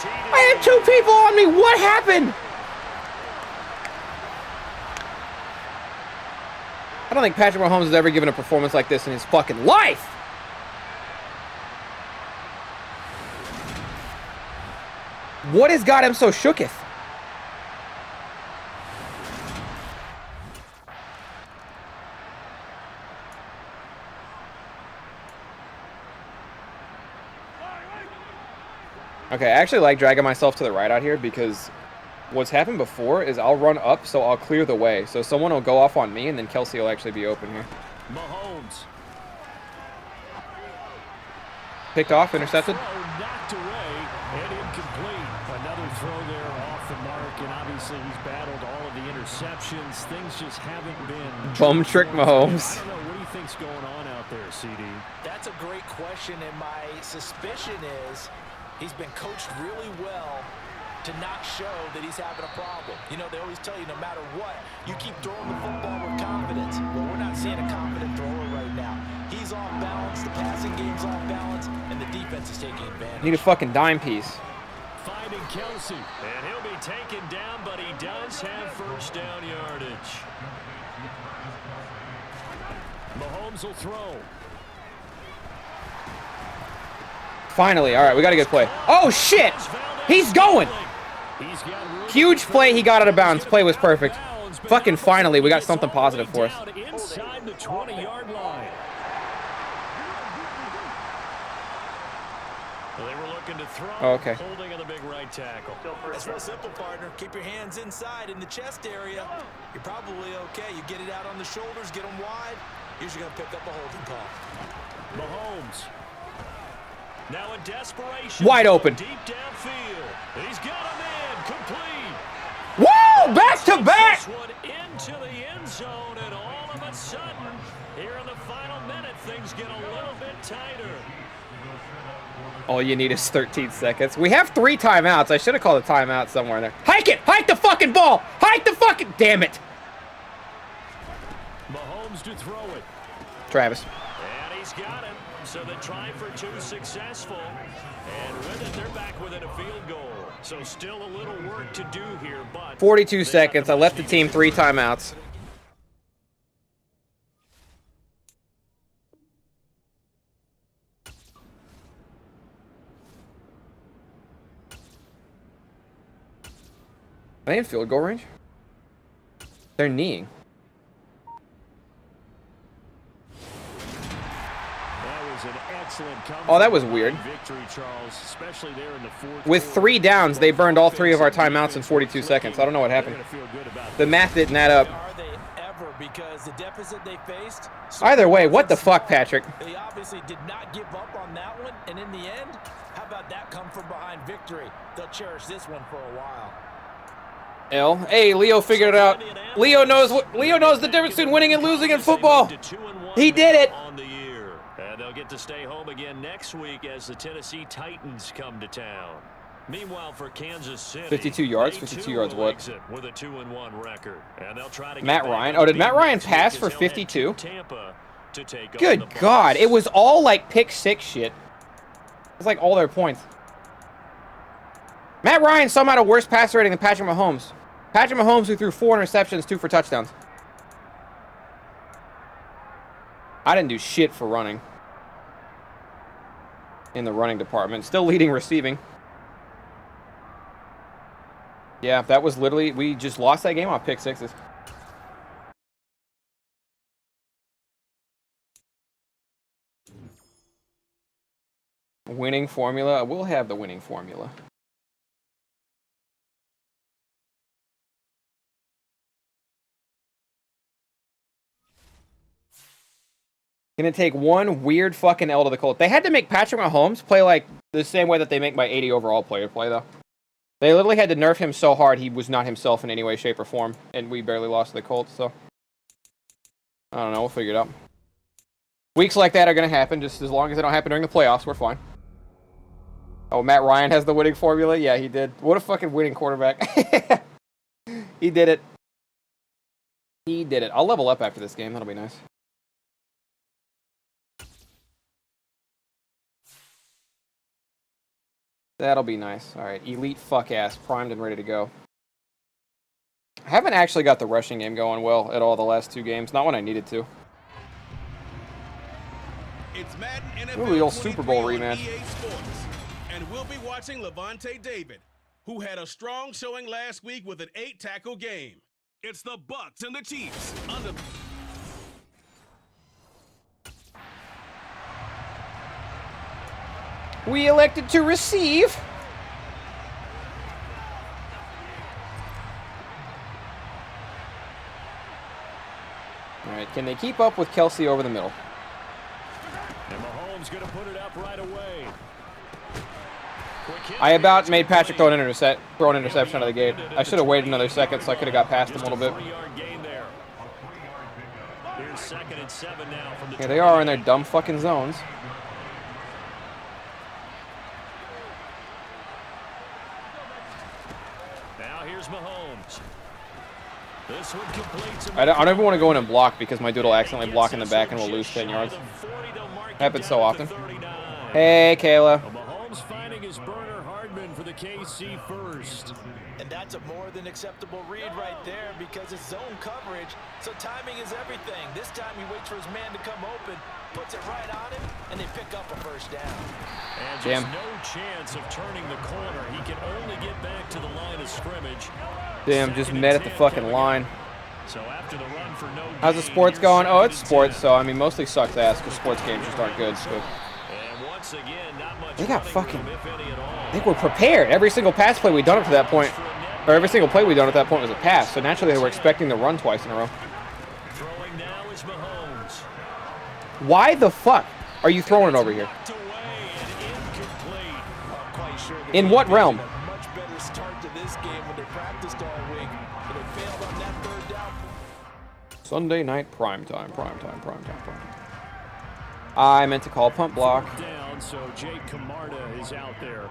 I had two people on me. What happened? I don't think Patrick Mahomes has ever given a performance like this in his fucking life. What has got him so shooketh? Okay, I actually like dragging myself to the right out here because what's happened before is I'll run up, so I'll clear the way. So someone will go off on me, and then Kelsey will actually be open here. Mahomes. Picked off, intercepted. Knocked away and incomplete. Another throw there off the mark, and obviously he's battled all of the interceptions. Things just haven't been... Bum trick Mahomes. I don't know. What do you think's going on out there, CD? That's a great question, and my suspicion is he's been coached really well to not show that he's having a problem. You know, they always tell you no matter what, you keep throwing the football with confidence. Well, we're not seeing a confident thrower right now. He's off balance, the passing game's off balance, and the defense is taking advantage. Need a fucking dime piece. Finding Kelsey, and he'll be taken down, but he does have first down yardage. Mahomes will throw. Finally, all right, we got a good play. Oh, shit! He's going! Huge play, he got out of bounds. Play was perfect. Fucking finally, we got something positive for us. Inside the 20-yard line. They were looking to throw. Oh, okay. Holding on the big right tackle. It's real simple, partner. Keep your hands inside in the chest area. You're probably okay. You get it out on the shoulders, get them wide. Usually going to pick up a holding call. Mahomes. Now in desperation. Wide open. Deep downfield. He's got him in. Complete. Woo! Back to back! This one into the end zone, and all of a sudden, here in the final minute, things get a little bit tighter. All you need is 13 seconds. We have 3 timeouts. I should have called a timeout somewhere in there. Hike it! Hike the fucking ball! Hike the fucking... Damn it! Mahomes to throw it. Travis. And he's got it. So the try for 2 successful. And with it, they're back within a field goal. So still a little work to do here, but... 42 seconds. I left the team 3 timeouts. Are they in field goal range? They're kneeing. Oh, that was weird. Victory, Charles, especially there in the fourth With 3 downs, they burned all 3 of our timeouts in 42 seconds. I don't know what happened. The math didn't add up. Are they ever? Because the deficit they faced. Either way, what the fuck, Patrick? They obviously did not give up on that one, and in the end, how about that come from behind victory? They'll cherish this one for a while. L. Hey, Leo figured it out. Leo knows the difference between winning and losing in football. He did it. And they'll get to stay home again next week as the Tennessee Titans come to town. Meanwhile, for Kansas City, 52 yards. 52 yards what? With a 2-1 record. And they'll try to Matt Ryan. Oh, did Matt Ryan pass for 52? Good God. It was all like pick 6 shit. It's like all their points. Matt Ryan somehow had a worse passer rating than Patrick Mahomes. Patrick Mahomes, who threw 4 interceptions, 2 for touchdowns. I didn't do shit for running. In the running department. Still leading receiving. Yeah, that was literally... We just lost that game off pick 6s. Winning formula. We'll have the winning formula. Gonna take one weird fucking L to the Colts. They had to make Patrick Mahomes play like the same way that they make my 80 overall player play, though. They literally had to nerf him so hard he was not himself in any way, shape, or form, and we barely lost to the Colts, so... I don't know, we'll figure it out. Weeks like that are gonna happen, just as long as they don't happen during the playoffs, we're fine. Oh, Matt Ryan has the winning formula? Yeah, he did. What a fucking winning quarterback. He did it. He did it. I'll level up after this game, that'll be nice. That'll be nice. All right, elite fuck ass, primed and ready to go. I haven't actually got the rushing game going well at all the last 2 games. Not when I needed to. It's Madden NFL Ooh, the old Super Bowl rematch. EA Sports. And we'll be watching Levante David, who had a strong showing last week with an 8-tackle game. It's the Bucks and the Chiefs under. We elected to receive. All right, can they keep up with Kelsey over the middle? And Mahomes going to put it up right away. I about made Patrick throw an interception out of the gate. I should have waited another second so I could have got past him a little bit. Here's 2nd and 7 now from the Here they are in their dumb fucking zones. Now here's Mahomes. This one completes. I don't even want to go in and block because my dude will accidentally block in the back and we'll lose 10 yards. Happens so often. Hey, Kayla. Mahomes finding his burner Hardman for the KC first. And that's a more than acceptable read right there because it's zone coverage, so timing is everything. This time he waits for his man to come open, puts it right on him, and they pick up a first down. And just no chance of turning the corner. He can only get back to the line of scrimmage. Damn, just met at the fucking line. So after the run for no How's the sports going? Oh, it's sports, so I mean, mostly sucks ass because sports games just aren't good. So. And once again, not much They got fucking. room, if any at all. I think we're prepared. Every single pass play we've done up to that point, or every single play we've done at that point was a pass. So naturally, they were expecting to run twice in a row. Throwing now is Mahomes. Why the fuck are you throwing it over here? Knocked away and incomplete. Quite sure In what realm? much better start to this game when they practiced all week, but they failed on that 3rd down. Sunday night primetime. I meant to call punt block. Down, so Jake Camarda is out there.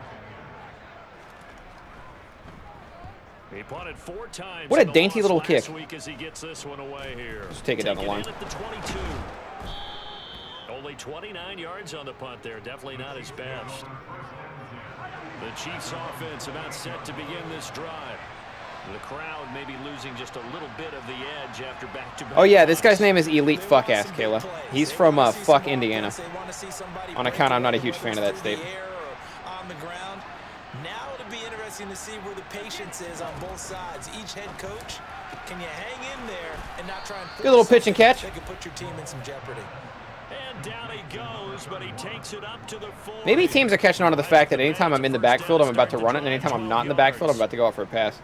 He punted 4 times. What a dainty little kick. Week as he gets this one away here. Just take it down the line. At the 22. Only 29 yards on the punt there. Definitely not his best. The Chiefs offense about set to begin this drive. The crowd maybe losing just a little bit of the edge after back-to-back. Oh yeah, this guy's name is Elite Fuck Ass, Kayla. He's from fuck Indiana. On account, I'm not a huge fan of that state. On the ground. Now it'll be interesting to see where the patience is on both sides. Each head coach, can you hang in there and not try and good little pitch and catch. that could put your team in some jeopardy. And down he goes, but he takes it up to the 40. Maybe teams are catching on to the fact that anytime I'm in the backfield, I'm about to run it, and anytime I'm not in the backfield, I'm about to go out for a pass.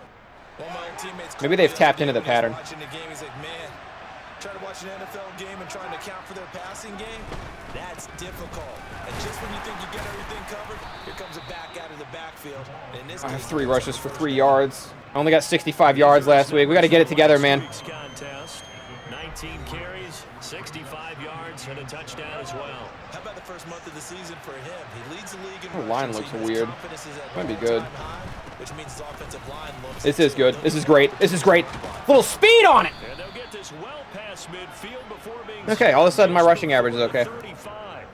Maybe they've tapped into the pattern. Watching the game, he's like, man, trying to watch an NFL game and trying to account for their passing game, that's difficult. And just when you think you get everything covered, here comes a back out of the backfield. In this I have case, 3 rushes for 3 yards. I only got 65 yards last week. We got to get it together, man. Contest, 19 carries, 65 yards, and a touchdown as well. How about the first month of the season for him? He leads the league in The line rushes. looks His weird. confidence is at Might be an good. all-time high, which means his offensive line looks This is good. This is great. This is great. Little speed on it. And they'll get this well past midfield before being Okay, all of a sudden my rushing average is okay. 35.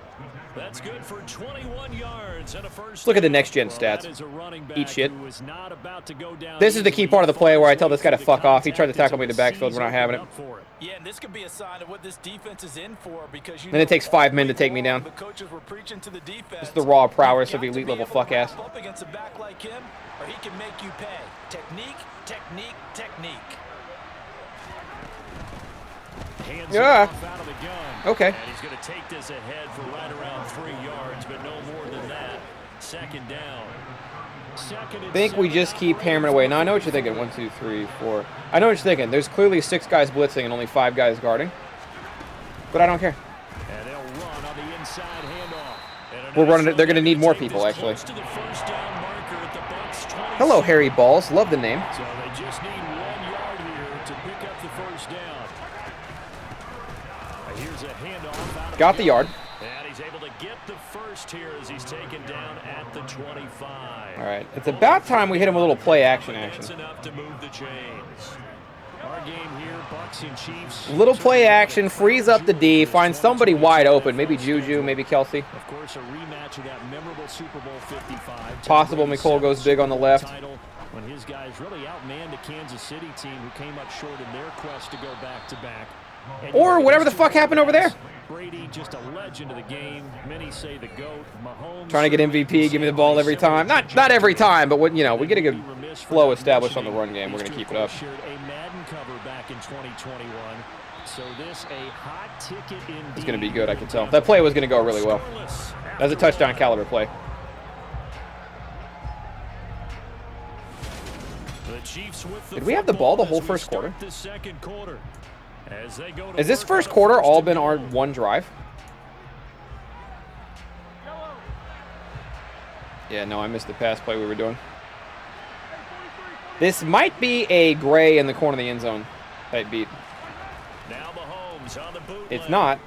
That's good for 21 yards and a first. Let's look at the next-gen Well, stats. that is a running back Eat shit. who is not about to go down This is the key easily. part of the play where I tell this guy to The fuck off. He tried to contact tackle me in the is backfield. We're not having it. up for it. Yeah, and this could be a sign of what this defense is in for because you And it know takes 5 men to take me all down. The coaches were preaching to the defense. It's the raw prowess You've of got to elite be level able fuck to ass. ramp up against a back like him, or he can make you pay. Technique, technique, technique. Hands Yeah. off out of the gun. Okay. And he's going to take this ahead for right around 3 yards, but no more than that. 2nd down. I think we just keep hammering away. Now I know what you're thinking. 1, 2, 3, 4. I know what you're thinking. There's clearly 6 guys blitzing and only 5 guys guarding. But I don't care. And they'll run on the inside handoff. And We're running it. nice They're going to run need more take people, this actually. close to the first down marker at the Bucs 26. Hello, Harry Balls. Love the name. So they just need 1 yard here to pick up the first down. Here's a handoff out of Got the yard. And he's able to get the first here as he's taken down at the 25. 25. All right. It's about time we hit him with a little play action. That's enough to move the chains. 2nd and 10 now from the 22. All right. It's about time we hit him with a little play action. All right. It's about time we hit him with a little play action. Action. 2nd and 10 now from the 22. Our game here, Bucks and Chiefs. Little play action, freeze up the D, find somebody wide open. Maybe Juju, maybe Kelsey. Of course, a rematch of that memorable Super Bowl 55. Possible Nicole goes big on the left. When his guys really outmanned the Kansas City team who came up short in their quest to go back-to-back. Or whatever the fuck happened over there. Brady, just a legend of the game. Many say the GOAT. Mahomes Trying to get MVP, give me the ball every time. Not every time, but when, you know, we get a good flow established on the run game, we're going to keep it up. A Madden cover back in 2021. So this a hot ticket indeed. It's going to be good, I can tell. That play was going to go really well. That was a touchdown caliber play. Did we have the ball the whole first quarter? Has this first quarter all been our one drive? Yeah, no, I missed the pass play we were doing. This might be a gray in the corner of the end zone type beat. Now Mahomes on the bootleg. It's not.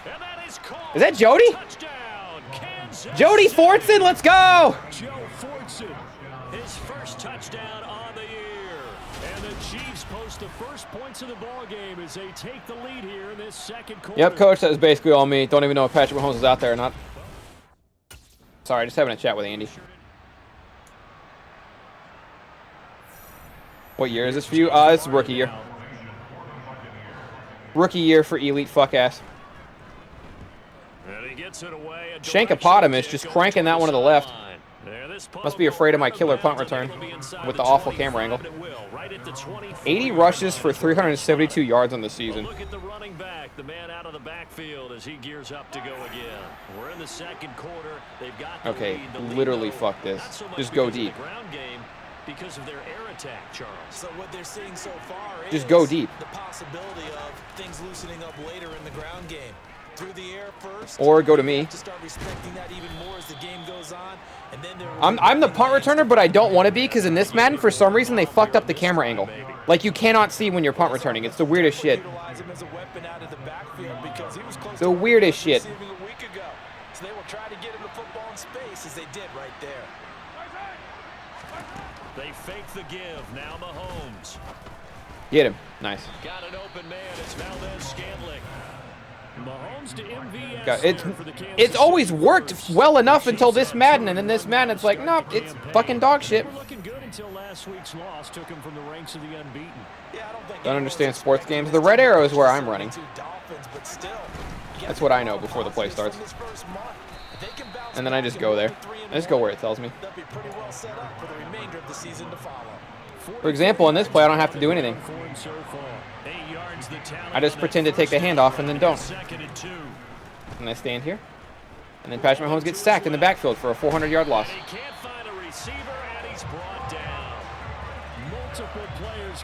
And that is called. Is that Jody? Touchdown, Kansas Jody City. Fortson, let's go! Joe Fortson, his first touchdown on the year. And the Chiefs post the first points of the ball game as they take the lead here in this second quarter. Yep, coach, that was basically all me. Don't even know if Patrick Mahomes is out there or not. Sorry, just having a chat with Andy. What year is this for you? It's rookie year. Rookie year for elite fuck ass. Shankopotamus just cranking that one to the left. Must be afraid of my killer punt return with the awful camera angle. 80 rushes for 372 yards on the season. Look at the running back, the man out of the backfield as he gears up to go again. We're in the second quarter. They've got the Okay, lead. The lead literally though, fuck this. not so much Just go because of deep. the ground game, because of their air attack, Charles. So what they're seeing so far Just is go deep. the possibility of things loosening up later in the ground game. Through the air first, Or go to me. to start respecting that even more as the game goes on, and then I'm the punt returner, but I don't want to be because in this Madden, for some reason, they fucked up the camera angle. Like, you cannot see when you're punt returning. It's the weirdest shit. The weirdest shit. So they will try to get him the football in space as they did right there. They fake the give. Now Mahomes. Get him. Nice. Got an open man. It's Valdez-Scantling. Mahomes to MVS. God, it's always worked well enough until this Madden, and then this Madden, it's like, nope, it's fucking dog shit. Looking good until last week's loss took him from the ranks of the unbeaten. Don't understand sports games. The red arrow is where I'm running. That's what I know before the play starts. And then I just go there. I just go where it tells me. For example, in this play, I don't have to do anything. I just pretend to take the handoff and then don't. And I stand here. And then Patrick Mahomes gets sacked in the backfield for a 400-yard loss.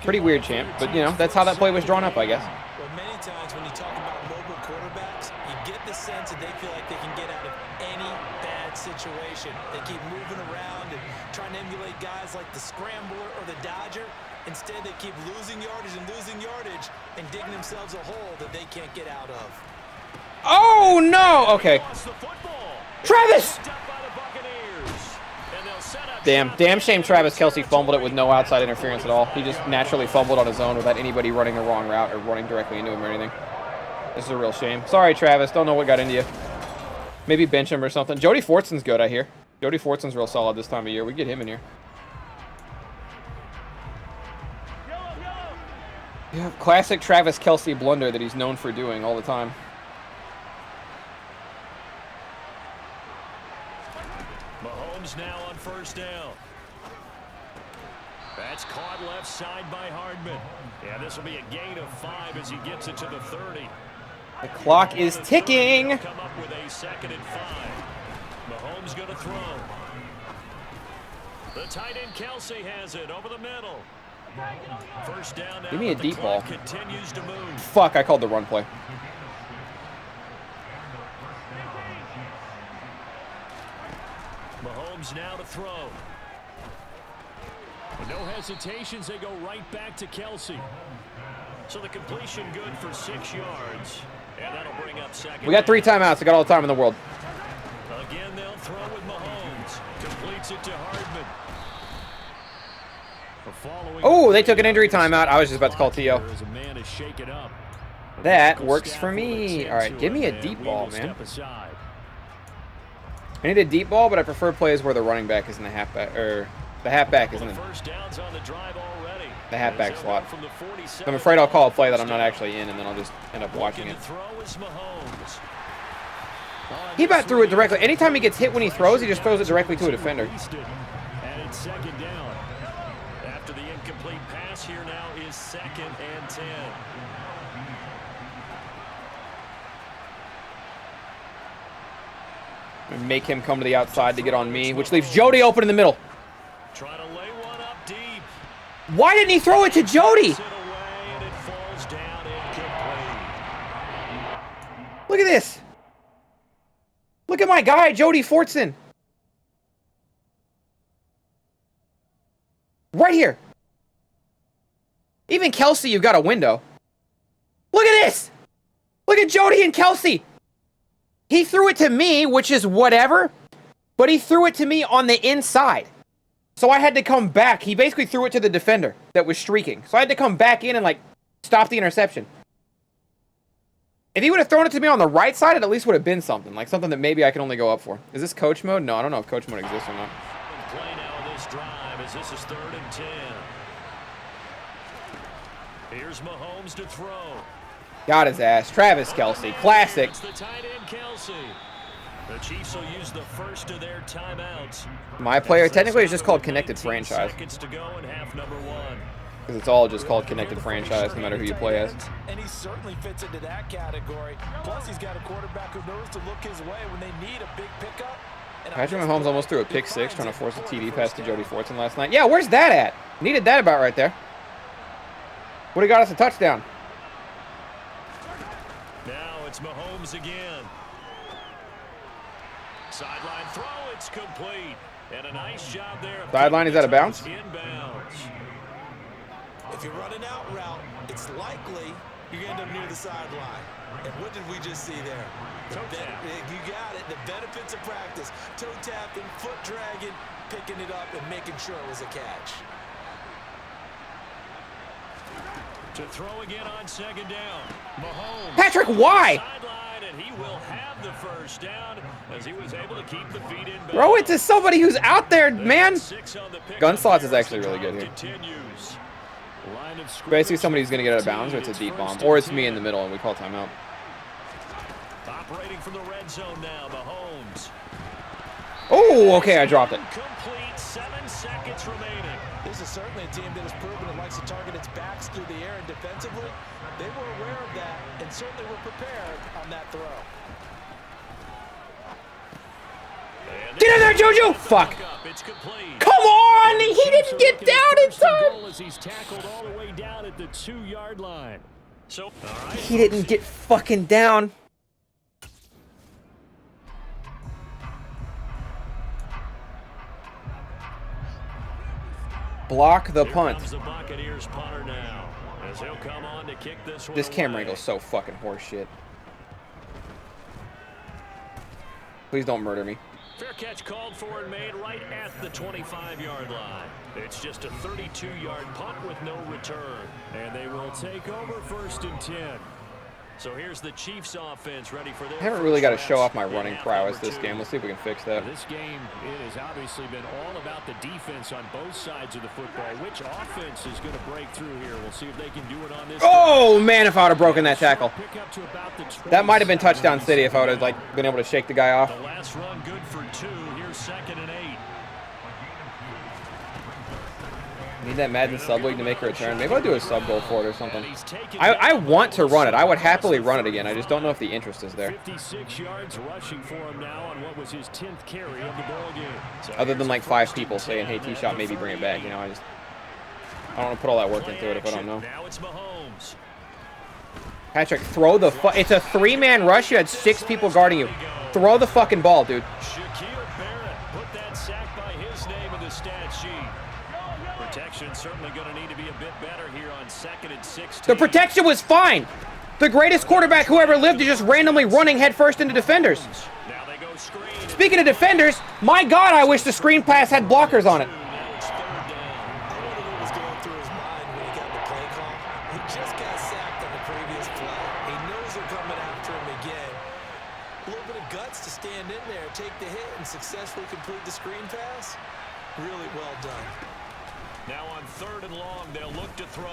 Pretty weird, champ. But, you know, that's how that play was drawn up, I guess. Well, many times when you talk about mobile quarterbacks, you get the sense that they feel like they can get out of any bad situation. They keep moving around and trying to emulate guys like the Scrambler or the Dodger. Instead, they keep losing yardage and digging themselves a hole that they can't get out of. Oh, no! Okay. Travis! Damn shame Travis Kelce fumbled it with no outside interference at all. He just naturally fumbled on his own without anybody running the wrong route or running directly into him or anything. This is a real shame. Sorry, Travis. Don't know what got into you. Maybe bench him or something. Jody Fortson's good, I hear. Jody Fortson's real solid this time of year. We get him in here. Yeah, classic Travis Kelce blunder that he's known for doing all the time. Mahomes now on first down. That's caught left side by Hardman. Yeah, this will be a gain of 5 as he gets it to the 30. The clock is ticking. Come up with a 2nd and 5. Mahomes going to throw. The tight end Kelsey has it over the middle. First down now. Give me a deep ball. Continues to move. Fuck, I called the run play. Mahomes now to throw. With no hesitations, they go right back to Kelsey. So the completion good for 6 yards. And that'll bring up second. We got 3 timeouts. I got all the time in the world. Again, they'll throw with Mahomes. Completes it to Hardman. Oh, they took an injury timeout. I was just about to call T.O. That works for me. All right, give me a deep ball, man. I need a deep ball, but I prefer plays where the running back is in the halfback, or the halfback is in the halfback slot. I'm afraid I'll call a play that I'm not actually in, and then I'll just end up watching it. He about threw it directly. Anytime he gets hit when he throws, he just throws it directly to a defender. And it's second down. After the incomplete pass, here now is 2nd and 10. And make him come to the outside to get on me, which leaves Jody open in the middle. Try to lay one up deep. Why didn't he throw it to Jody? Look at this. Look at my guy, Jody Fortson. Right here. Even Kelsey, you've got a window. Look at this. Look at Jody and Kelsey. He threw it to me, which is whatever, but he threw it to me on the inside. So I had to come back. He basically threw it to the defender that was streaking. So I had to come back in and, like, stop the interception. If he would have thrown it to me on the right side, it at least would have been something. Like something that maybe I can only go up for. Is this coach mode? No, I don't know if coach mode exists or not. Play now this drive as this is 3rd and 10. Here's Mahomes to throw. Got his ass. Travis Kelsey. Classic. The tight end Kelsey. The Chiefs will use the first of their timeouts. My player technically is just called Connected Franchise. Seconds to go in half number 1. Because it's all just called Connected Franchise, no matter who you play as. And he certainly fits into that category. Plus, he's got a quarterback who knows to look his way when they need a big pickup. Patrick Mahomes almost threw a pick 6 trying to force a TD pass to Jody Fortson last night. Yeah, where's that at? Needed that about right there. Would have got us a touchdown. Now it's Mahomes again. Sideline throw, it's complete. And a nice job there. Sideline, is that a bounce? Inbounds. If you're running out route, it's likely you end up near the sideline. And what did we just see there? You got it. The benefits of practice. Toe tapping, foot dragging, picking it up, and making sure it was a catch. To throw again on 2nd down. Mahomes. Patrick, why? Sideline, and he will have the first down as he was able to keep the feet in. Throw it to somebody who's out there, man. Gun slots is actually really good here. Basically, somebody's going to get out of bounds, or it's a deep bomb. Or it's me in the middle, and we call timeout. Operating from the red zone now, Mahomes. Oh, okay, I dropped it. Complete, 7 seconds remaining. This is certainly a team that has proven it likes to target its backs through the air and defensively. They were aware of that and certainly were prepared on that throw. Get in there, Juju! Fuck. Come on! He didn't get down in time! He's tackled all the way down at the 2-yard line. So, he didn't get fucking down. Block the punt. The Buccaneers punter now, as he'll come on to kick this camera angle's so fucking horseshit. Please don't murder me. Fair catch called for and made right at the 25-yard line. It's just a 32-yard punt with no return. And they will take over 1st and 10. So here's the Chiefs offense ready for this. I haven't really got to show off my running prowess this game. Let's see if we can fix that. This game, it has obviously been all about the defense on both sides of the football. Which offense is going to break through here? We'll see if they can do it on this. Oh, man, if I would have broken that tackle. That might have been touchdown city if I would have been able to shake the guy off. The last run good for 2. Here's 2nd and 8. Need that Madden sub league to make a return. Maybe I'll do a sub goal for it or something. I want to run it. I would happily run it again. I just don't know if the interest is there. 56 yards rushing for him now on what was his 10th carry of the ball game. Other than like 5 people saying, "Hey, T-Shot, maybe bring it back." You know, I don't want to put all that work into it if I don't know. Now it's Mahomes. Patrick, throw the it's a 3-man rush. You had 6 people guarding you. Throw the fucking ball, dude. Shaquille Barrett put that sack by his name in the stat sheet. Protection certainly going to need to be a bit better here on 2nd and 16. The protection was fine. The greatest quarterback who ever lived is just randomly running headfirst into defenders. Now they go screen. Speaking of defenders, my God, I wish the screen pass had blockers on it. I wonder what was going and successfully complete the screen pass. Really well done. Now on 3rd and long, they'll look to throw.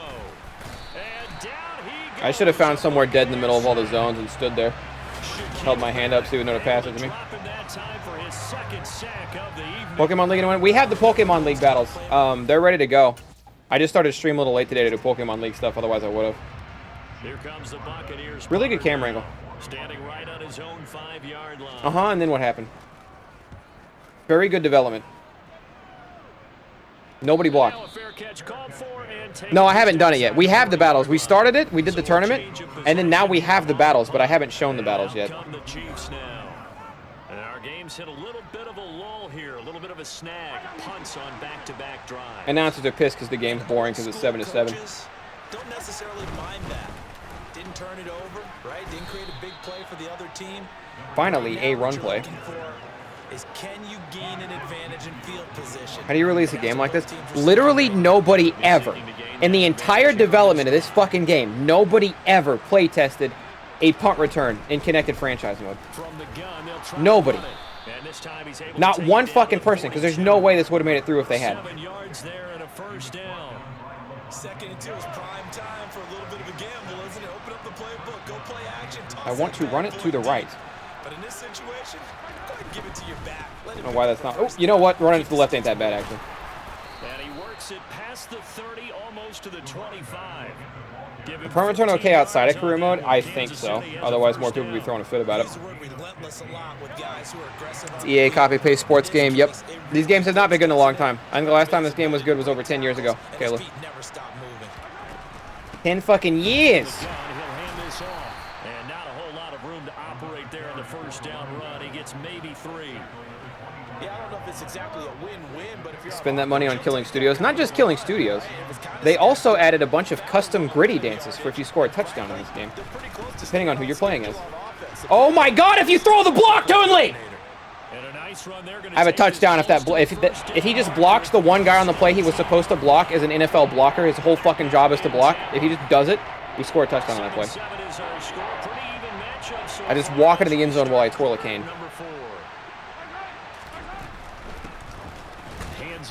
And down he goes. I should have found somewhere dead in the middle of all the zones and stood there. Held my hand up so he would know to pass it to me. Pokemon League anyone? We have the Pokemon League battles. They're ready to go. I just started to stream a little late today to do Pokemon League stuff, otherwise I would have. Here comes the Buccaneers. Really good camera angle. Standing right on his own 5-yard line. And then what happened? Very good development. Nobody blocked. No, I haven't done it yet. We have the battles. We started it, we did the tournament, and then now we have the battles, but I haven't shown the battles yet. And our game's hit a little bit of a lull here, a little bit of a snag. Punts on back-to-back drives. Announcers are pissed because the game's boring because it's 7-7. Don't necessarily mind that. Didn't turn it over, right? Didn't create a big play for the other team. Finally, a run play. Is can you gain an advantage in field position? How do you release a game like this? Literally nobody ever, in the entire development of this fucking game, nobody ever play tested a punt return in connected franchise mode. Nobody. Not one fucking person, because there's no way this would have made it through if they had. 7 yards there and a first down. 2nd and 2 is prime time for a little bit of a gamble, isn't it? Open up the playbook, go play action. I want to run it to the right. But in this situation, go ahead and give it to your back. I don't know why that's not. Oh, you know what? Running it to the left ain't that bad, actually. And he works it past the 30, almost to the 25. The punt return okay outside of career mode? I think so. Otherwise, more people would be throwing a fit about it. It's EA copy-paste sports game. Yep. These games have not been good in a long time. I think the last time this game was good was over 10 years ago. Caleb. 10 fucking years. And not a whole lot of room to operate there on the first down run. He gets maybe 3. Yeah, I don't know if it's exactly a win-win, but if you're Spend that money on Killing Studios. Not just Killing Studios. They also added a bunch of custom gritty dances for if you score a touchdown in this game, depending on who you're playing as. Oh my God! If you throw the block, Toonley! I have a touchdown if that if he just blocks the one guy on the play he was supposed to block as an NFL blocker. His whole fucking job is to block. If he just does it, we score a touchdown on that play. I just walk into the end zone while I twirl a cane.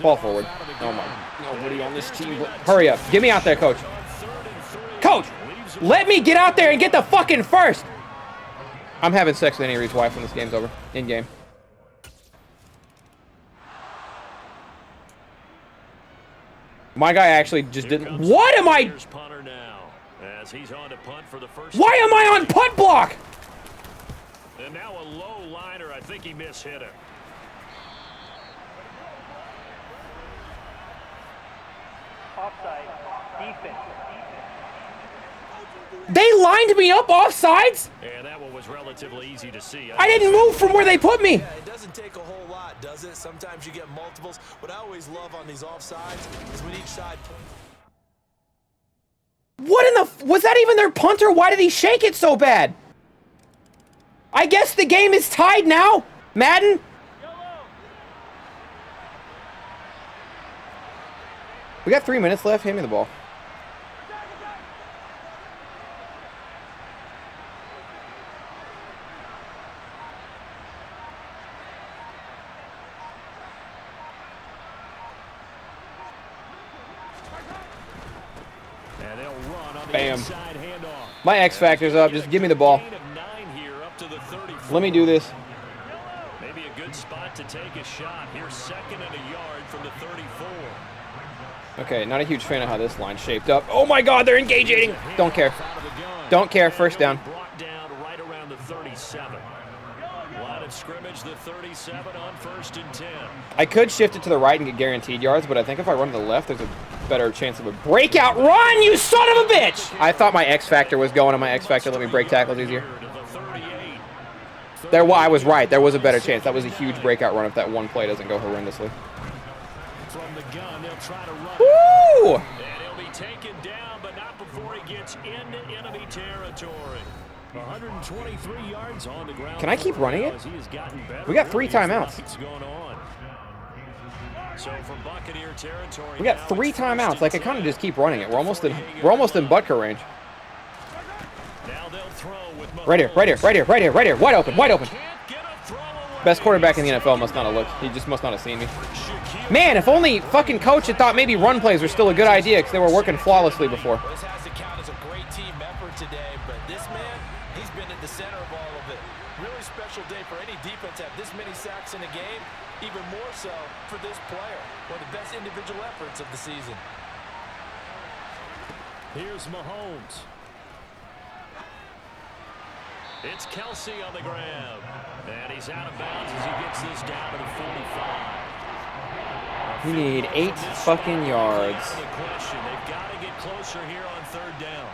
Ball forward. Oh my. Nobody on this team. Hurry up. Get me out there, coach. Coach! Let me get out there and get the fucking first! I'm having sex with Annie Reed's wife when this game's over. In-game. My guy actually just didn't. What am I? Why am I on punt block? And now a low liner. I think he mishit it. Offside. Defense. They lined me up offsides? And that one was relatively easy to see. I didn't move from where they put me. Yeah, it doesn't take a whole lot, does it? Sometimes you get multiples. What I always love on these offsides is when each side points. What in the... Was that even their punter? Why did he shake it so bad? I guess the game is tied now. Madden? We got 3 minutes left. Hand me the ball. Bam. My X Factor's up. Just give me the ball. Let me do this. Maybe a good spot to take a shot. Here's 2nd and a yard from the 34. Okay, not a huge fan of how this line's shaped up. Oh my God, they're engaging. Don't care. Don't care. First down. Brought down right around the 37. Line of scrimmage, the 37 on 1st and 10. I could shift it to the right and get guaranteed yards, but I think if I run to the left, there's a better chance of a breakout run, you son of a bitch! I thought my X Factor was going, and my X Factor let me break tackles easier. I was right. There was a better chance. That was a huge breakout run if that one play doesn't go horrendously. From the gun, they'll try to run. Woo! And he'll be taken down, but not before he gets into enemy territory. 123 yards on the ground. Can I keep running it? We got 3 timeouts. So from Buccaneer territory, We got 3 timeouts. Like, I kind of just keep running it. We're almost in Butker range. Now they'll throw with Right here, right here, right here, right here, right here. Wide open, wide open. Can't get a throw away. Best quarterback in the NFL must not have looked. He just must not have seen me. Man, if only fucking coach had thought maybe run plays were still a good idea because they were working flawlessly before. This has to count as a great team effort today, but this man, he's been at the center of all of it. Really special day for any defense to have this many sacks in a game, even more so for this player. One of the best individual efforts of the season. Here's Mahomes. It's Kelsey on the grab. And he's out of bounds as he gets this down to the 45. We need 8 fucking yards. They've got to get closer here on 3rd down.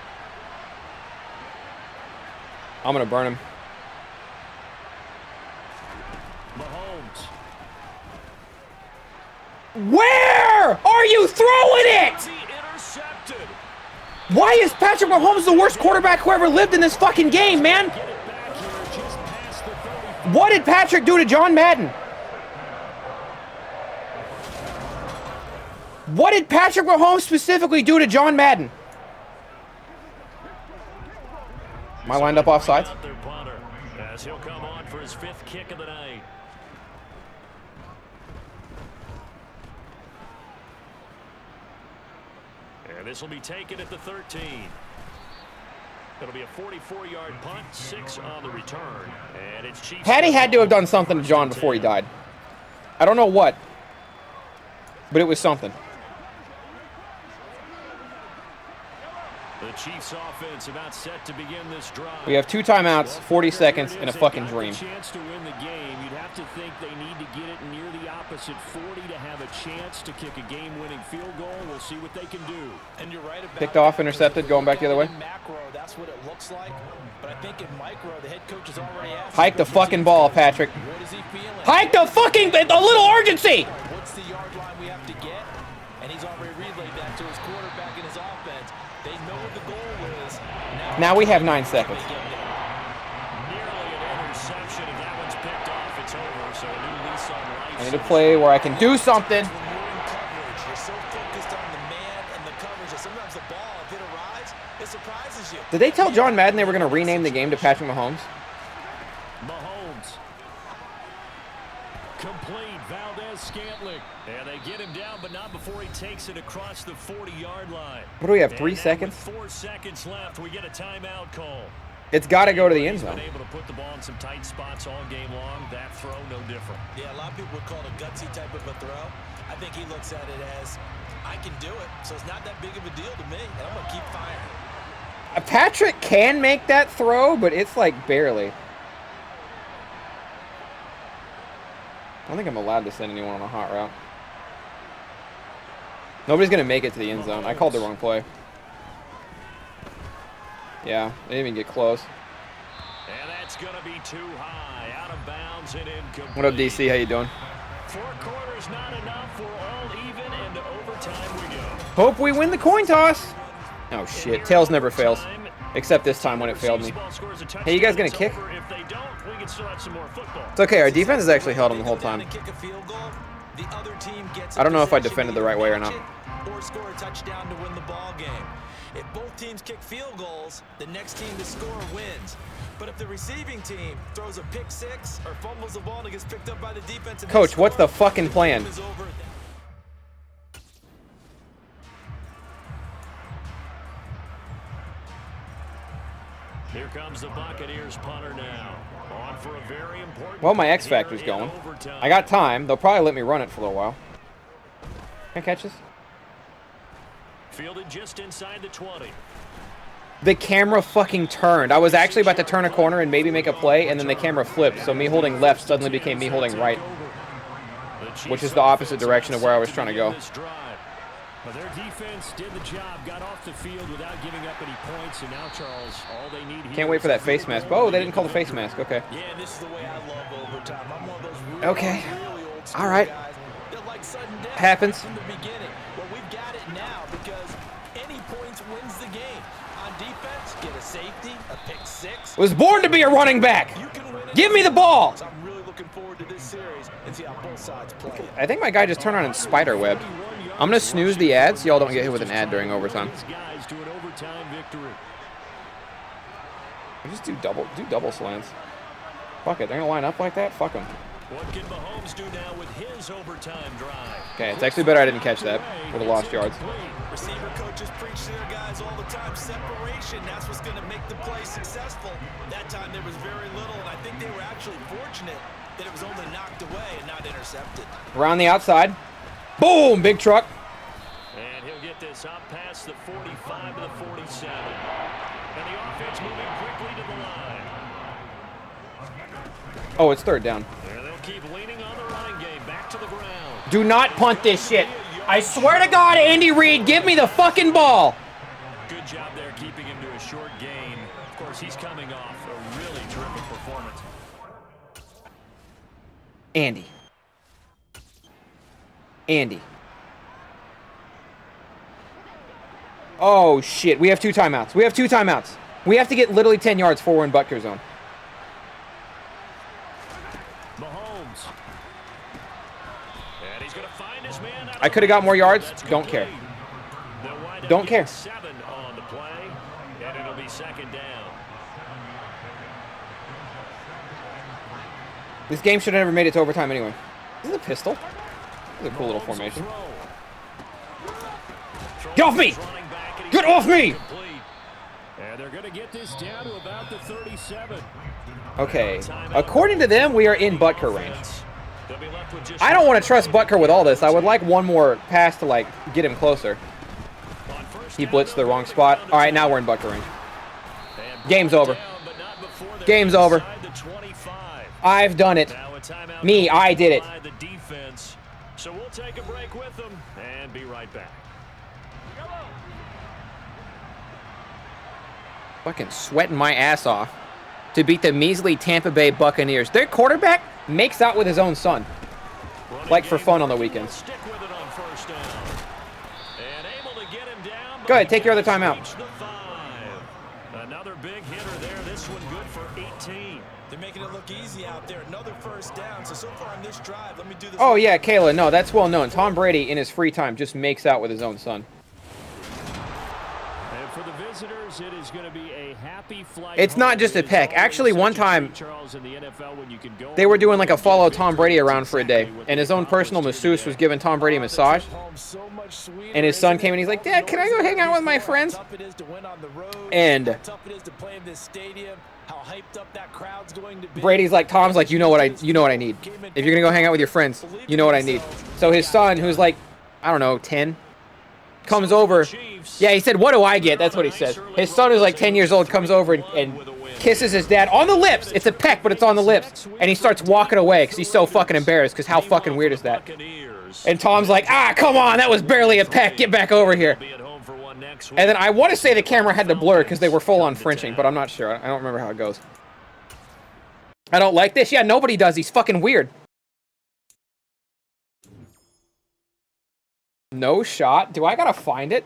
I'm going to burn him. Mahomes. Where are you throwing it? Intercepted. Why is Patrick Mahomes the worst quarterback who ever lived in this fucking game, man? What did Patrick do to John Madden? What did Patrick Mahomes specifically do to John Madden? Am I lined up offsides? As he'll come on for his 5th kick of the night. And this will be taken at the 13. It'll be a 44-yard punt, 6 on the return. And it's Chiefs. Patty had to have done something to John before he died. I don't know what, but it was something. The Chiefs offense about set to begin this drive. We have 2 timeouts, 40 seconds, and a fucking dream. Chance to win the game. You'd have to think they need to get it near the opposite 40 to have a chance to kick a game-winning field goal. We'll see what they can do. And you're right about Picked off, intercepted, going back the other way. in macro, that's what it looks like. But I think in micro, the head coach has already asked. Hike the fucking ball, Patrick. What is he feeling? Hike the fucking, a little urgency. What's the yard line we have to get? And he's already relayed that to his quarterback and his offense. They know what the goal is. Now we have 9 seconds. Nearly an interception. If that one's picked off, it's over. So a new lease on life. I need a play where I can do something. When you're in coverage, you're so focused on the man and the coverage that sometimes the ball, if it arrives, it surprises you. Did they tell John Madden they were going to rename the game to Patrick Mahomes? Mahomes. Complete. Valdez-Scantling. And they get him down, but not before he takes it across the 40-yard line. What do we have, 3 And seconds? with 4 seconds left, we get a timeout call. It's got to go to the end He's zone. been able to put the ball in some tight spots all game long. That throw, no different. Yeah, a lot of people would call it a gutsy type of a throw. I think he looks at it as, I can do it, so it's not that big of a deal to me, and I'm going to keep firing. Patrick can make that throw, but it's like barely. I don't think I'm allowed to send anyone on a hot route. Nobody's going to make it to the end zone. I called the wrong play. Yeah, they didn't even get close. And that's going to be too high. Out of bounds and incomplete. What up, DC? How you doing? 4 quarters not enough. We're all even, and to overtime we go. Hope we win the coin toss. Oh, shit. Tails never fails. Except this time when it failed me. Hey, you guys going to kick? If they don't, we can still have some more football. It's okay. Our defense has actually held them the whole time. I don't know if I defended the right way or not. Or score a touchdown to win the ball game. If both teams kick field goals, the next team to score wins. But if the receiving team throws a pick 6 or fumbles the ball and it gets picked up by the defense, Coach, what's the fucking plan? Here comes the Buccaneers punter now. On for a very important. Well, my X Factor's going. I got time. They'll probably let me run it for a little while. Can I catch this? Fielded just inside the 20. The camera fucking turned. I was actually about to turn a corner and maybe make a play, and then the camera flipped, so me holding left suddenly became me holding right, which is the opposite direction of where I was trying to go. But their defense did the job, got off the field without giving up any points, and now, Charles, all they need here. Can't wait for that face mask. Oh, they didn't call the face mask. Okay. Yeah, this is the way I love overtime. I'm one of those really, okay. really old school all right. guys that like sudden death happens from the beginning. Well, we've got it now because any points wins the game. On defense, get a safety, a pick 6. Was born to be a running back. Give me the ball. So I'm really looking forward to this series and see how both sides play. I think my guy just turned on and spider webbed. I'm gonna snooze the ads so y'all don't get hit with an ad during overtime. I just do double slants. Fuck it, they're gonna line up like that. Fuck them. What can Mahomes do now with his overtime drive? Okay, it's actually better I didn't catch that. Would have lost yards. Receiver coaches preach to their guys all the time. Separation, that's what's going to make the play successful. That time there was very little, and I think they were actually fortunate that it was only knocked away and not intercepted. Around the outside. Boom! Big truck. And he'll get this up past the 45 to the 47. And the offense moving quickly to the line. Oh, it's third down. And they'll keep leaning on the running game. Back to the ground. Do not punt this shit. I swear to God, Andy Reid, give me the fucking ball. Good job there keeping him to a short gain. Of course, he's coming off a really terrific performance. Andy. Andy. Oh, shit. We have 2 timeouts. We have 2 timeouts. We have to get literally 10 yards before we're in Butker zone. Mahomes. And he's going to find his man. I could have got more yards. Don't care. Don't care. 7 on the play, and it'll be second down. This game should have never made it to overtime anyway. This is a pistol. This is a cool little formation. Get off me! Get off me! And they're going to get this down to about the 37. Okay. According to them, we are in Butker range. I don't want to trust Butker with all this. I would like one more pass to, like, get him closer. He blitzed the wrong spot. All right, now we're in Butker range. Game's over. Game's over. I've done it. Me, I did it. So we'll take a break with them and be right back. Fucking sweating my ass off to beat the measly Tampa Bay Buccaneers. Their quarterback makes out with his own son. Like for fun on the weekends. Stick with it on first down. And able to get him down. Go ahead, take your other timeout. Another big hitter there. This one good for 18. They're making it look easy out there. Another first down. So far on this drive, let me do this. Oh, yeah, Kayla. No, that's well known. Tom Brady, in his free time, just makes out with his own son. And for the visitors, it is going to be a happy flight. It's not just a peck. Actually, one time, they were doing like a follow Tom Brady around for a day, and his own personal masseuse was giving Tom Brady a massage. And his son came and he's like, "Dad, can I go hang out with my friends?" And Brady's like, Tom's like, you know what I need. If you're gonna go hang out with your friends, you know what I need. So his son, who's like, I don't know, 10, comes over. Yeah, he said, "What do I get?" That's what he said. His son, who's like 10 years old, comes over and kisses his dad on the lips. It's a peck, but it's on the lips. And he starts walking away because he's so fucking embarrassed, because how fucking weird is that? And Tom's like, "Ah, come on, that was barely a peck. Get back over here." And then I want to say the camera had to blur because they were full on Frenching, but I'm not sure. I don't remember how it goes. I don't like this. Yeah, nobody does. He's fucking weird. No shot. Do I gotta find it?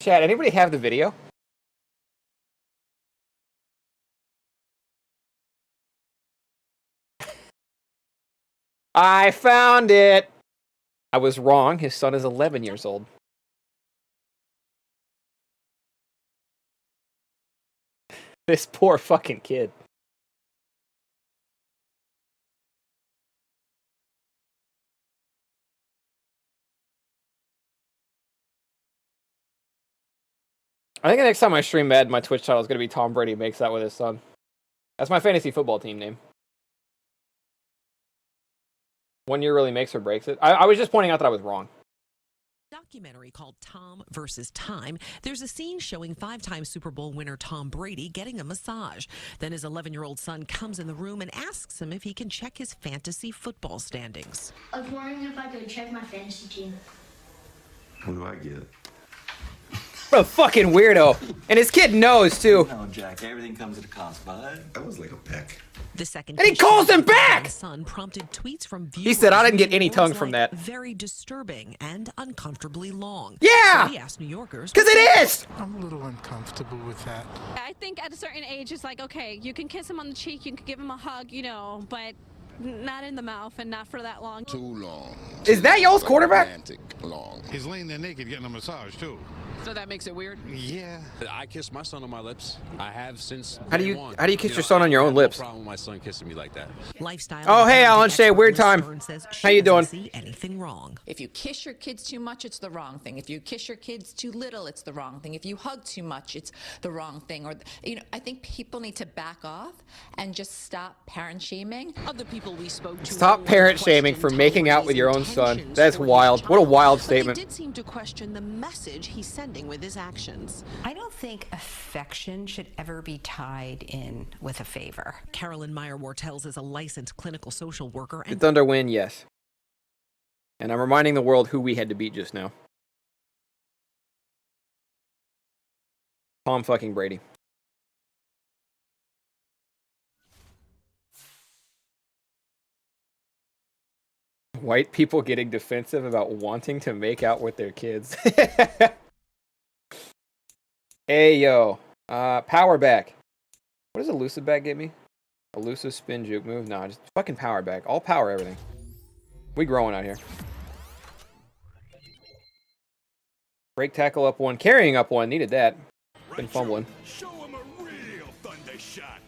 Chat, anybody have the video? I found it. I was wrong. His son is 11 years old. This poor fucking kid. I think the next time I stream Madden, my Twitch channel is going to be Tom Brady makes out with his son. That's my fantasy football team name. 1 year really makes or breaks it. I was just pointing out that I was wrong. Documentary called Tom versus Time. There's a scene showing 5-time Super Bowl winner Tom Brady getting a massage. Then his 11-year-old son comes in the room and asks him if he can check his fantasy football standings. I was wondering if I could check my fantasy team. What do I get? What a fucking weirdo. And his kid knows, too. No, Jack, everything comes at a cost, bud. That was like a peck. The second and he calls him back! Son prompted tweets from viewers. He said, I didn't get any tongue from that. Very disturbing and uncomfortably long. Yeah! So he asked New Yorkers. Because it is! I'm a little uncomfortable with that. I think at a certain age, it's like, okay, you can kiss him on the cheek, you can give him a hug, you know, but Not in the mouth and not for that long. Too long. Is that y'all's quarterback? Long. He's laying there naked getting a massage, too. So that makes it weird? Yeah. I kiss my son on my lips. I have since How do day you one. kiss your son on your own lips? No problem with my son kissing me like that. Lifestyle. Oh, hey, Alan Shea, weird time. How you doing? See anything wrong? If you kiss your kids too much, it's the wrong thing. If you kiss your kids too little, it's the wrong thing. If you hug too much, it's the wrong thing. Or, I think people need to back off and just stop parent shaming. Other people we spoke to. Stop parent shaming for making out with your own son. That's wild. What a wild statement. They did seem to question the message he's sending with his actions. I don't think affection should ever be tied in with a favor. Carolyn Meyer-Wartels is a licensed clinical social worker. Did Thunder win? Yes. And I'm reminding the world who we had to beat just now. Tom fucking Brady. White people getting defensive about wanting to make out with their kids. Hey, yo. Power back. What does elusive back get me? Elusive spin juke move? Nah, just fucking power back. All power everything. We growing out here. Break tackle up one. Carrying up one. Needed that. Been fumbling. Show him a real thunder shock.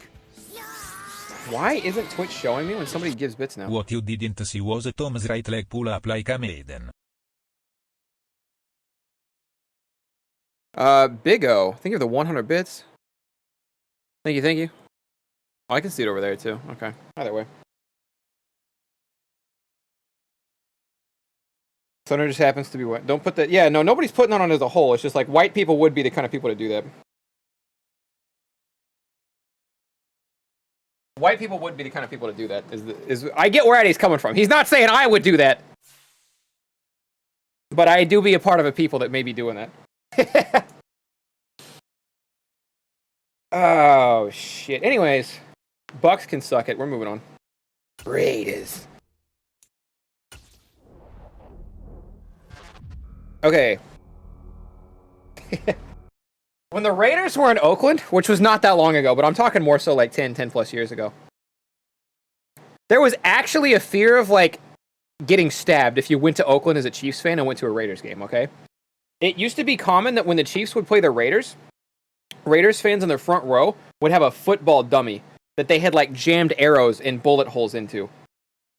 Why isn't Twitch showing me when somebody gives bits now? What you didn't see was Tom's right leg pull up like a maiden. Big O. Thank you for the 100 bits. Thank you, thank you. Oh, I can see it over there too. Okay. Either way. Thunder just happens to be what? Don't put that. Yeah, no, nobody's putting that on as a whole. It's just like white people would be the kind of people to do that. White people would be the kind of people to do that. I get where Eddie's coming from. He's not saying I would do that. But I do be a part of a people that may be doing that. Oh, shit. Anyways, Bucks can suck it. We're moving on. Raiders. Okay. When the Raiders were in Oakland, which was not that long ago, but I'm talking more so like 10 plus years ago, there was actually a fear of, like, getting stabbed if you went to Oakland as a Chiefs fan and went to a Raiders game, okay? It used to be common that when the Chiefs would play the Raiders, Raiders fans in their front row would have a football dummy that they had, like, jammed arrows and bullet holes into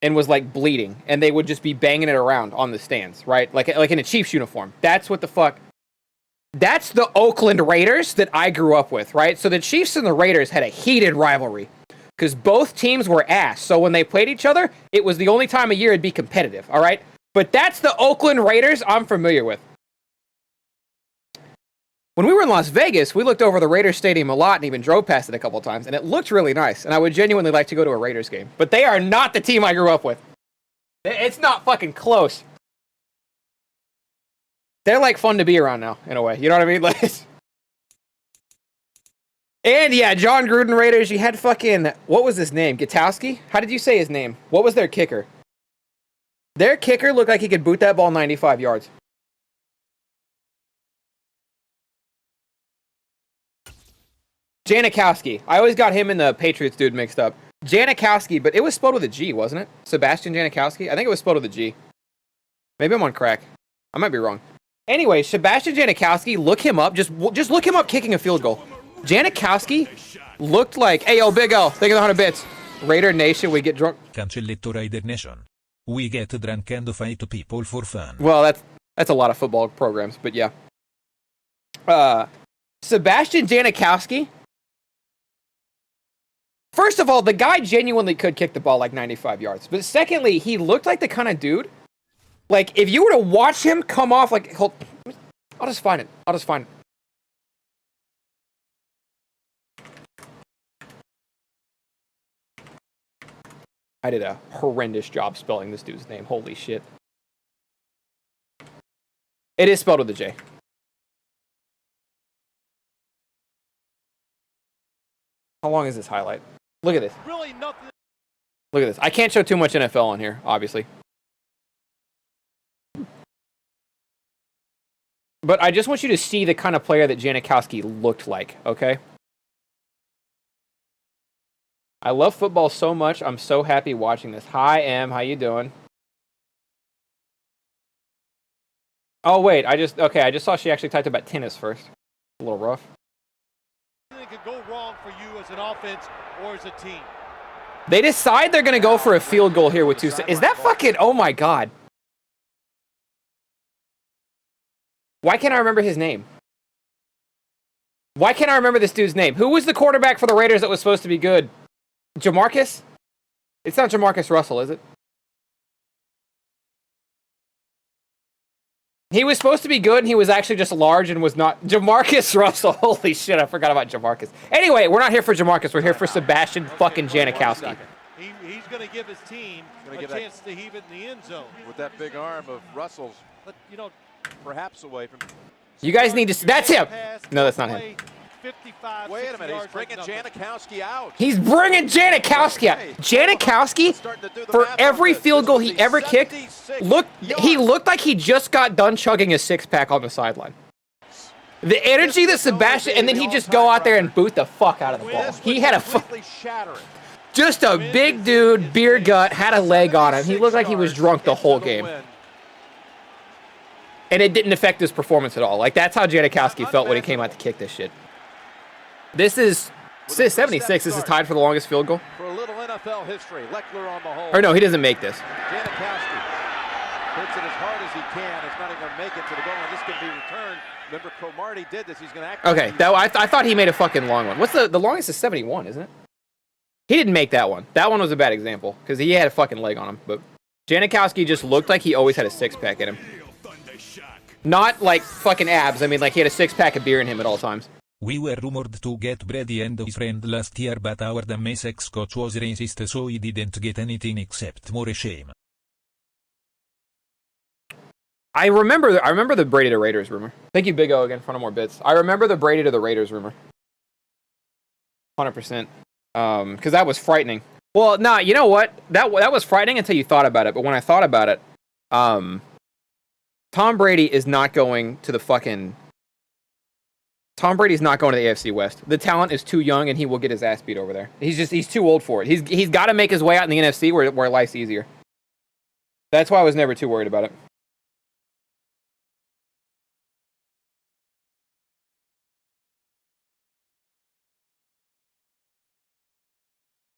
and was, like, bleeding. And they would just be banging it around on the stands, right? Like in a Chiefs uniform. That's what the fuck... That's the Oakland Raiders that I grew up with, right? So the Chiefs and the Raiders had a heated rivalry because both teams were ass. So when they played each other, it was the only time of year it'd be competitive, all right? But that's the Oakland Raiders I'm familiar with. When we were in Las Vegas, we looked over the Raiders Stadium a lot and even drove past it a couple times, and it looked really nice, and I would genuinely like to go to a Raiders game. But they are not the team I grew up with. It's not fucking close. They're, like, fun to be around now, in a way. You know what I mean? Like, and, yeah, John Gruden Raiders, you had fucking... What was his name? Gutowski? How did you say his name? What was their kicker? Their kicker looked like he could boot that ball 95 yards. Janikowski. I always got him and the Patriots dude mixed up. Janikowski, but it was spelled with a G, wasn't it? Sebastian Janikowski? I think it was spelled with a G. Maybe I'm on crack. I might be wrong. Anyway, Sebastian Janikowski, look him up. Just look him up kicking a field goal. Janikowski looked like... Hey, yo, Big L, think of the 100 bits. Raider Nation, we get drunk. Cancelletto Raider Nation. We get drunk and fight people for fun. Well, that's a lot of football programs, but yeah. Sebastian Janikowski... First of all, the guy genuinely could kick the ball like 95 yards. But secondly, he looked like the kind of dude... Like, if you were to watch him come off, like... I'll just find it. I did a horrendous job spelling this dude's name. Holy shit. It is spelled with a J. How long is this highlight? Look at this. Really nothing. Look at this. I can't show too much NFL on here, obviously. But I just want you to see the kind of player that Janikowski looked like, okay? I love football so much. I'm so happy watching this. Hi, Em. How you doing? Oh, wait. I just saw she actually typed about tennis first. A little rough. Anything could go wrong for you as an offense or as a team. They decide they're going to go for a field goal here with 2 seconds. Is that fucking... Oh, my God. Why can't I remember his name? Why can't I remember this dude's name? Who was the quarterback for the Raiders that was supposed to be good? Jamarcus? It's not Jamarcus Russell, is it? He was supposed to be good, and he was actually just large and was not... Jamarcus Russell. Holy shit, I forgot about Jamarcus. Anyway, we're not here for Jamarcus. We're here for Sebastian fucking Janikowski. He's going to give his team a chance to heave it in the end zone. With that big arm of Russell's, but, you know, perhaps away from... You guys need to... That's him! No, that's not him. 55, wait a minute, he's bringing Janikowski out. He's bringing Janikowski out. Janikowski, for every field goal he ever kicked, he looked like he just got done chugging a six-pack on the sideline. The energy that Sebastian... And then he just go out there and boot the fuck out of the ball. He had a... Just a big dude, beer gut, had a leg on him. He looked like he was drunk the whole game. And it didn't affect his performance at all. Like, that's how Janikowski felt when he came out to kick this shit. This is 76. This is tied for the longest field goal. For a little NFL history, Leckler on the hole. Or no, he doesn't make this. Janikowski hits it as hard as he can. It's not even going to make it to the goal line. This can be returned. Remember, Cromartie did this. He's going to act. Okay, I thought he made a fucking long one. What's the longest is 71, isn't it? He didn't make that one. That one was a bad example because he had a fucking leg on him. But Janikowski just looked like he always had a six-pack in him. Not like fucking abs. I mean, like he had a six-pack of beer in him at all times. We were rumored to get Brady and his friend last year, but our damn ex-coach was racist, so he didn't get anything except more shame. I remember the Brady to Raiders rumor. Thank you, Big O, again for no more bits. I remember the Brady to the Raiders rumor. 100%. Because that was frightening. Well, nah, you know what? That was frightening until you thought about it. But when I thought about it, Tom Brady is not going to the fucking... Tom Brady's not going to the AFC West. The talent is too young, and he will get his ass beat over there. He's too old for it. He's got to make his way out in the NFC where life's easier. That's why I was never too worried about it.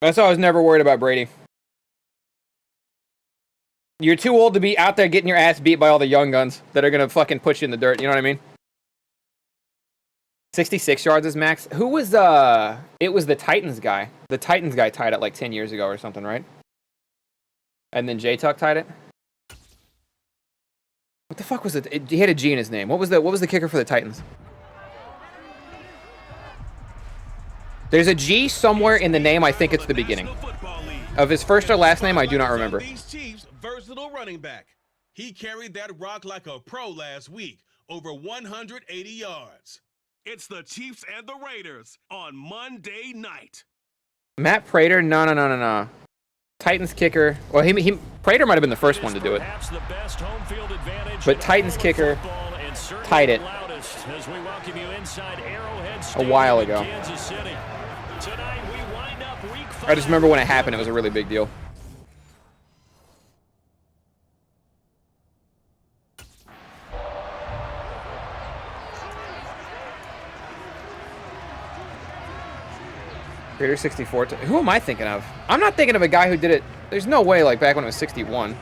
That's why I was never worried about Brady. You're too old to be out there getting your ass beat by all the young guns that are going to fucking put you in the dirt. You know what I mean? 66 yards is max. Who was, it was the Titans guy. The Titans guy tied it like 10 years ago or something, right? And then J-Tuck tied it? What the fuck was it? He had a G in his name. What was the kicker for the Titans? There's a G somewhere in the name. I think it's the beginning. Of his first or last name, I do not remember. These Chiefs versatile running back. He carried that rock like a pro last week, over 180 yards. It's the Chiefs and the Raiders on Monday night. Matt Prater? No. Titans kicker. Well, Prater might have been the first one to do it. But Titans kicker tied it a while ago. I just remember when it happened, it was a really big deal. Prater 64. Who am I thinking of? I'm not thinking of a guy who did it. There's no way, like, back when it was 61.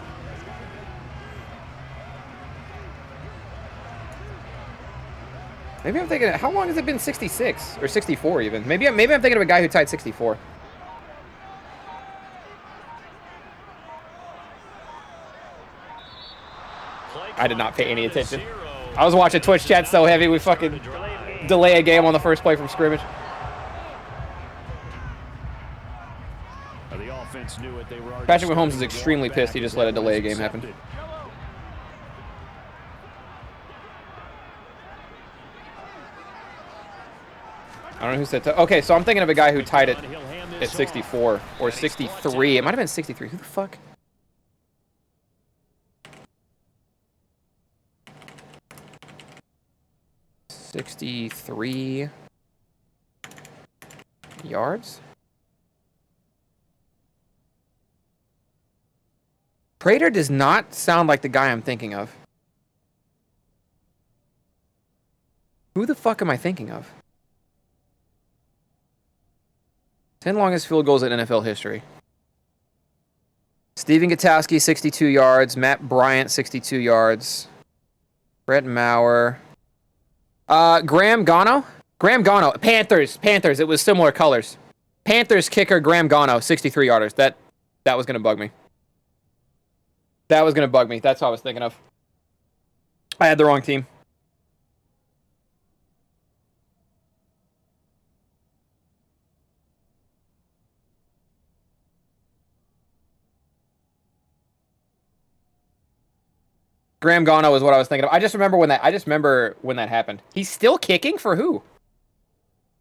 Maybe I'm thinking, how long has it been 66? Or 64 even? Maybe I'm thinking of a guy who tied 64. I did not pay any attention. I was watching Twitch chat so heavy we fucking delay a game on the first play from scrimmage. Patrick Mahomes is extremely pissed he just let a delay a game happen. I don't know who said... Okay, so I'm thinking of a guy who tied it at 64 or 63. It might have been 63. Who the fuck? $63 yards? Prater does not sound like the guy I'm thinking of. Who the fuck am I thinking of? 10 longest field goals in NFL history. Steven Gutowski, 62 yards. Matt Bryant, 62 yards. Brett Maurer. Graham Gano? Graham Gano. Panthers. It was similar colors. Panthers kicker Graham Gano, 63 yarders. That was going to bug me. That's what I was thinking of. I had the wrong team. Graham Gano is what I was thinking of. I just remember when that happened. He's still kicking for who?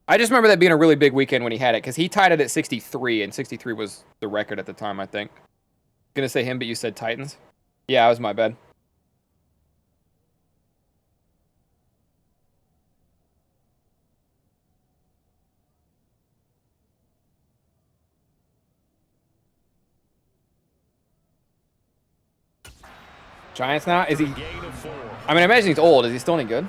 I just remember that being a really big weekend when he had it, because he tied it at 63, and 63 was the record at the time, I think. Gonna say him, but you said Titans. Yeah, that was my bad. Giants now? Is he... I mean, I imagine he's old. Is he still any good?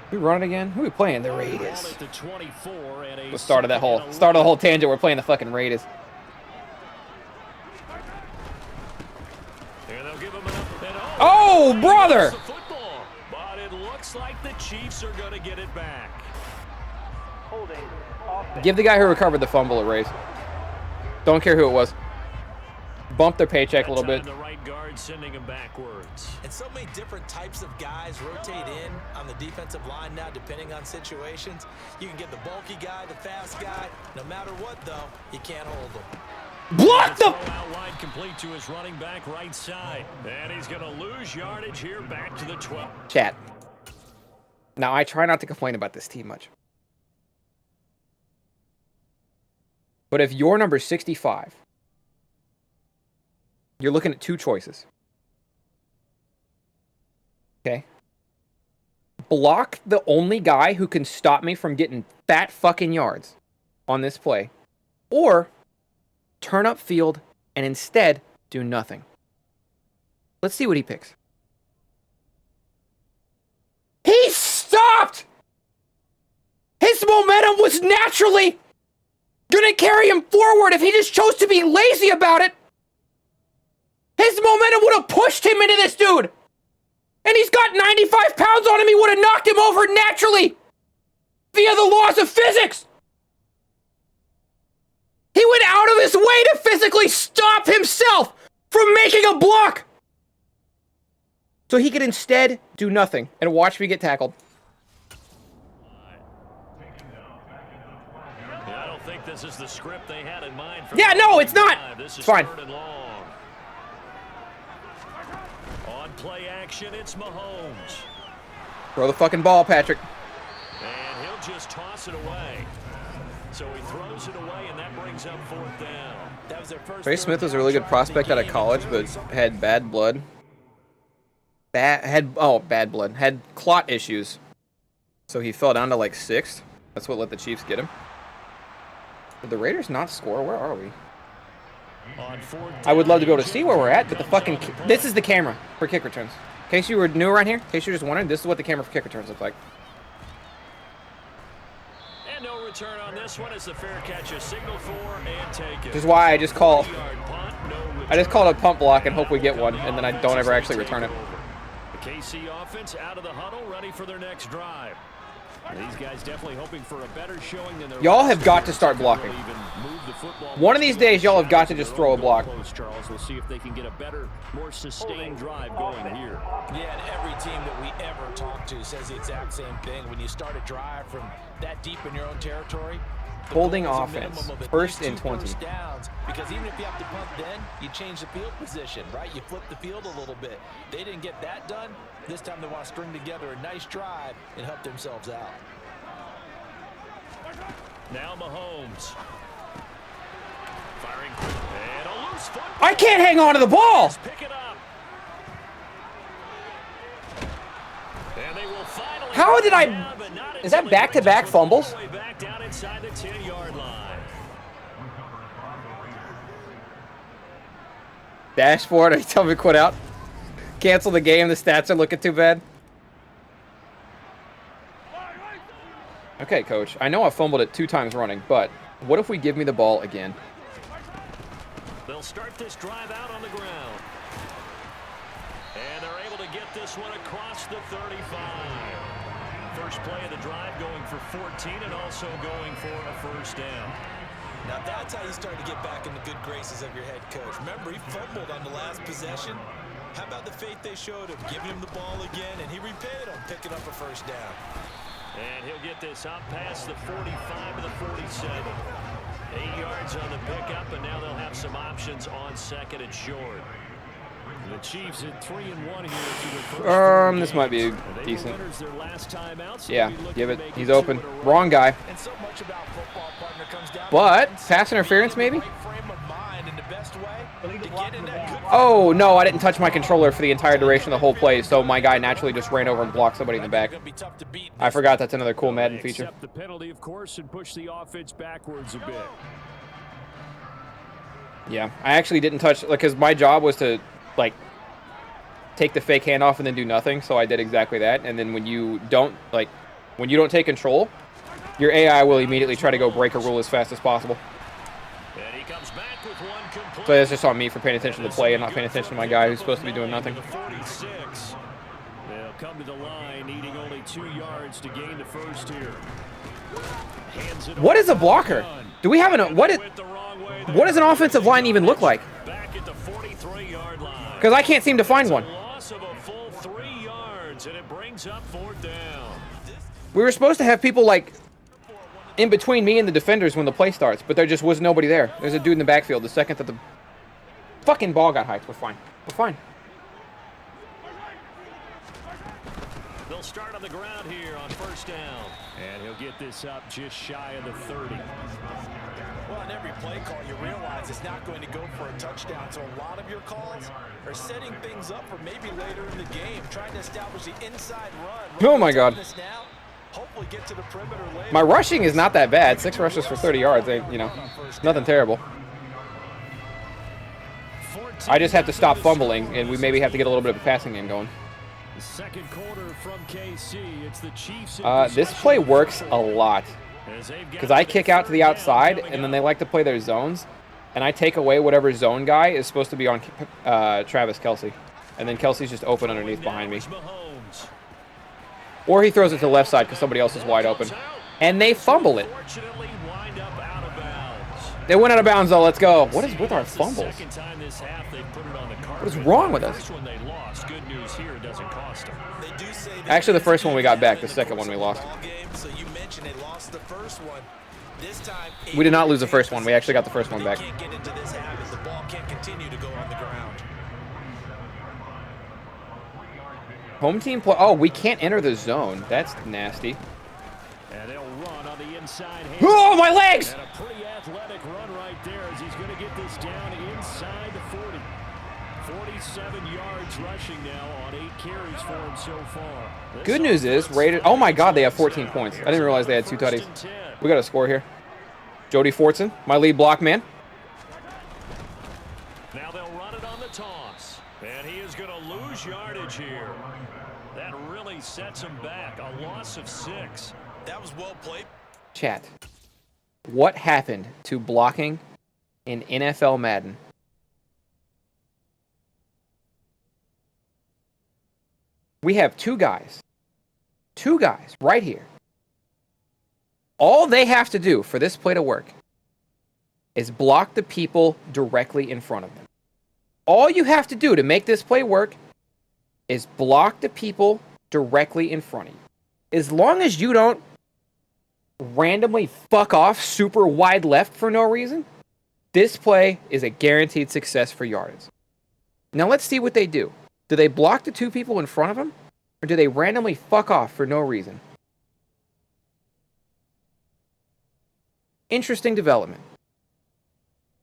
We run it again? Who are we playing? The Raiders. The start of the whole tangent. We're playing the fucking Raiders. Oh, brother! But it looks like the Chiefs are going to get it back. Give the guy who recovered the fumble a raise. Don't care who it was. Bump their paycheck a little bit. The right guard sending him backwards. And so many different types of guys rotate in on the defensive line now, depending on situations. You can get the bulky guy, the fast guy. No matter what, though, you can't hold them. Block the outline complete to his running back right side. And he's going to lose yardage here back to the 12. Chat. Now, I try not to complain about this team much. But if you're number 65, you're looking at two choices. Okay? Block the only guy who can stop me from getting fat fucking yards on this play. Or turn up field and instead do nothing. Let's see what he picks. He stopped! His momentum was naturally gonna carry him forward if he just chose to be lazy about it. His momentum would have pushed him into this dude. And he's got 95 pounds on him. He would have knocked him over naturally via the laws of physics. He went out of his way to physically stop himself from making a block. So he could instead do nothing and watch me get tackled. I don't think this is the script they had in mind. Yeah, no, it's not. It's fine. On play action, it's Mahomes. Throw the fucking ball, Patrick. And he'll just toss it away. So he throws it away, and that brings up fourth down. That was their first. Trey Smith was a really good prospect out of college, but had bad blood. Had clot issues. So he fell down to like 6th. That's what let the Chiefs get him. Did the Raiders not score? Where are we? I would love to be able to see where we're at, but the fucking... This is the camera for kick returns. In case you were new around here, in case you're just wondering, this is what the camera for kick returns looks like. And no return on this one as the fair catch is signaled for and taken. Which is why I just called a punt block and hope we get one, and then I don't ever actually return it. The KC offense out of the huddle, ready for their next drive. These guys definitely hoping for a better showing than their... Y'all have got to start blocking. One of these days, y'all have got to just throw a block. Charles, we'll see if they can get a better, more sustained drive going here. Yeah, and every team that we ever talk to says the exact same thing. When you start a drive from that deep in your own territory, holding offense, 1st and 20. Downs, because even if you have to punt then, you change the field position, right? You flip the field a little bit. They didn't get that done. This time they want to string together a nice drive and help themselves out. Now Mahomes. Firing and a loose foot. I can't hang on to the ball. Pick it up. And they will finally... How did I... Is that back-to-back fumbles? inside the 10-yard line. Dashboard, are you telling me to quit out? Cancel the game, the stats are looking too bad. Okay, coach. I know I fumbled it 2 times running, but what if we give me the ball again? They'll start this drive out on the ground. And they're able to get this one across the 35. First play of the drive going for 14 and also going for a first down. Now that's how you start to get back in the good graces of your head coach. Remember, he fumbled on the last possession. How about the faith they showed him, giving him the ball again, and he repaid him, picking up a first down. And he'll get this up past the 45 to the 47. 8 yards on the pickup, and now they'll have some options on second and short. The Chiefs at 3-1 here through the first This might be decent. their last time out, so Yeah, give it. He's open. Wrong guy. And so much about football, partner, comes down But pass interference, maybe? to frame of mind in the best way to get in that good. Oh, no, I didn't touch my controller for the entire duration of the whole play, so my guy naturally just ran over and blocked somebody in the back. I forgot that's another cool Madden feature. Accept the penalty, of course, and push the offense backwards a bit. Yeah, I actually didn't touch, because my job was to, like, take the fake handoff and then do nothing, so I did exactly that. And then when you don't, take control, your AI will immediately try to go break a rule as fast as possible. And he comes back with one complete. So that's just on me for paying attention to the play and not paying attention to my guy who's supposed to be doing nothing. 46. They'll come to the line, needing only 2 yards to gain the first here. What is a blocker? Do we have an... What does an offensive line even look like? Back at the 43-yard line. Because I can't seem to find one. Loss of a full 3 yards, and it brings up 4th down. We were supposed to have people, like, in between me and the defenders when the play starts, but there just was nobody there. There's a dude in the backfield the second that the fucking ball got hiked. We're fine. We're fine. They'll start on the ground here on 1st down. And he'll get this up just shy of the 30. Well, on every play call, you realize it's not going to go for a touchdown. So a lot of your calls are setting things up for maybe later in the game, trying to establish the inside run. Oh, my God. Now, hopefully get to the perimeter later. My rushing is not that bad. 6 rushes for 30 yards. Nothing terrible. I just have to stop fumbling, and we maybe have to get a little bit of a passing game going. The second quarter from KC. It's the Chiefs. This play works a lot. Because I kick out to the outside, and then they like to play their zones, and I take away whatever zone guy is supposed to be on Travis Kelce. And then Kelsey's just open underneath behind me. Or he throws it to the left side because somebody else is wide open. And they fumble it. They went out of bounds, though. Let's go. What is with our fumbles? What is wrong with us? Actually, the first one we got back. The second one we lost. We did not lose the first one. We actually got the first one back. Home team play. Oh, we can't enter the zone. That's nasty. And they'll run on the inside. Oh, my legs! And a pretty athletic run right there as he's going to get this down inside the 40. 47 yards rushing now on 8 carries for him so far. Good news is, Raiders. Oh my God, they have 14 points. I didn't realize they had 2 tutties. We got a score here. Jody Fortson, my lead block man. Now they'll run it on the toss. And he is going to lose yardage here. That really sets him back. A loss of 6. That was well played. Chat. What happened to blocking in NFL Madden? We have 2 guys. 2 guys right here. All they have to do for this play to work is block the people directly in front of them. All you have to do to make this play work is block the people directly in front of you. As long as you don't randomly fuck off super wide left for no reason, this play is a guaranteed success for yardage. Now let's see what they do. Do they block the 2 people in front of them, or do they randomly fuck off for no reason? Interesting development.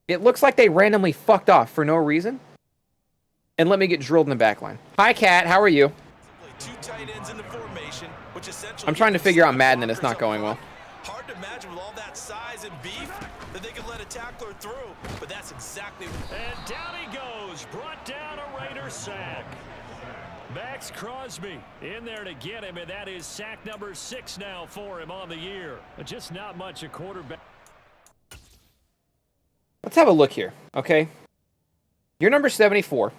It looks like they randomly fucked off for no reason. And let me get drilled in the back line. Hi, Kat. How are you? I'm trying to figure out Madden, and it's not going well. Hard to imagine with all that size and beef that they could let a tackler through, but that's exactly what... And down he goes, brought down a Raider sack. Max Crosby in there to get him, and that is sack number 6 now for him on the year. Just not much a quarterback. Let's have a look here, okay? You're number 74.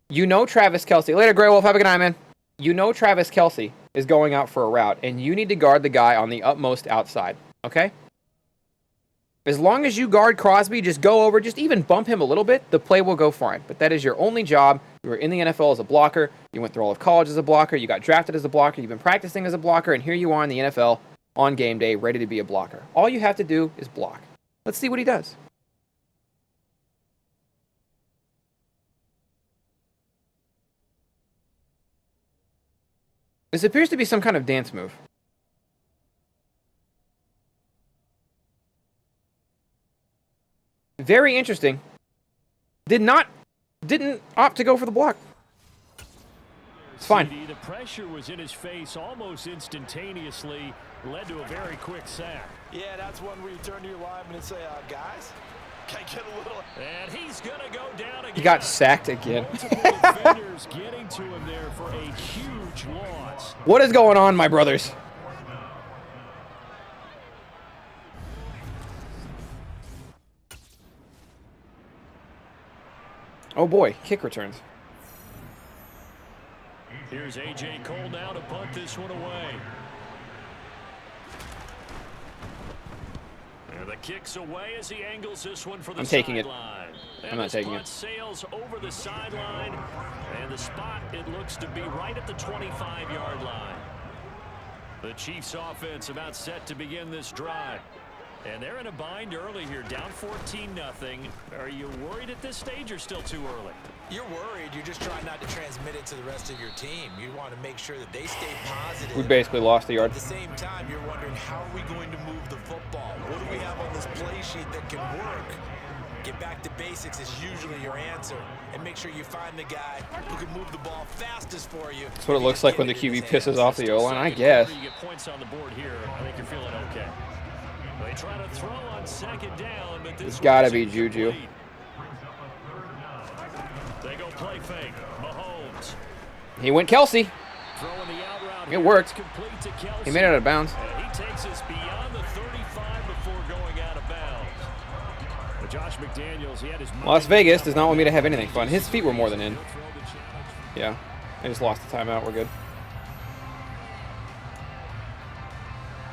You know Travis Kelce. Later, Grey Wolf. Have a good night, man. You know Travis Kelce is going out for a route, and you need to guard the guy on the utmost outside, okay? As long as you guard Crosby, just go over, just even bump him a little bit, the play will go fine. But that is your only job. You were in the NFL as a blocker. You went through all of college as a blocker. You got drafted as a blocker. You've been practicing as a blocker, and here you are in the NFL on game day, ready to be a blocker. All you have to do is block. Let's see what he does. This appears to be some kind of dance move. Very interesting. Didn't opt to go for the block. It's fine. The pressure was in his face almost instantaneously, led to a very quick sack. Yeah, that's one where you turn to your lineman and say, guys, can I get a little... And he's going to go down again. He got sacked again. Multiple defenders getting to him there for a huge loss. What is going on, my brothers? Oh boy, kick returns. Here's A.J. Cole now to punt this one away. And the kick's away as he angles this one for the sideline. I'm not taking it. Sails over the sideline, and the spot, it looks to be right at the 25-yard line. The Chiefs offense about set to begin this drive. And they're in a bind early here, down 14-0. Are you worried at this stage or still too early? You're worried. You're just trying not to transmit it to the rest of your team. You want to make sure that they stay positive. We basically lost the yard. At the same time, you're wondering, how are we going to move the football? What do we have on this play sheet that can work? Get back to basics is usually your answer. And make sure you find the guy who can move the ball fastest for you. That's what it looks like when the QB pisses off the O-line, I guess. You get points on the board here. I think you're feeling okay. They try to throw on second down, but this it's got to be Juju. They go play fake. Mahomes. He went Kelce. It worked. He made it out of bounds. And he takes us beyond the 35 before going out of bounds. But Josh McDaniels, he had his Las Vegas does not want me to have anything fun. His feet were more than in. Yeah, I just lost the timeout. We're good.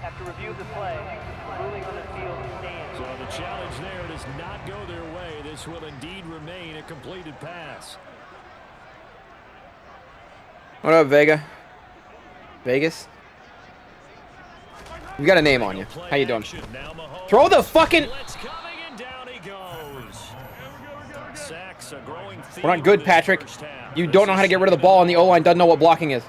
After review of the play, ruling on the field stands. So the challenge there does not go their way. This will indeed remain a completed pass. What up, Vega? Vegas? You got a name on you. How you doing? Throw the fucking... We're not good, Patrick. You don't know how to get rid of the ball, and the O-line doesn't know what blocking is.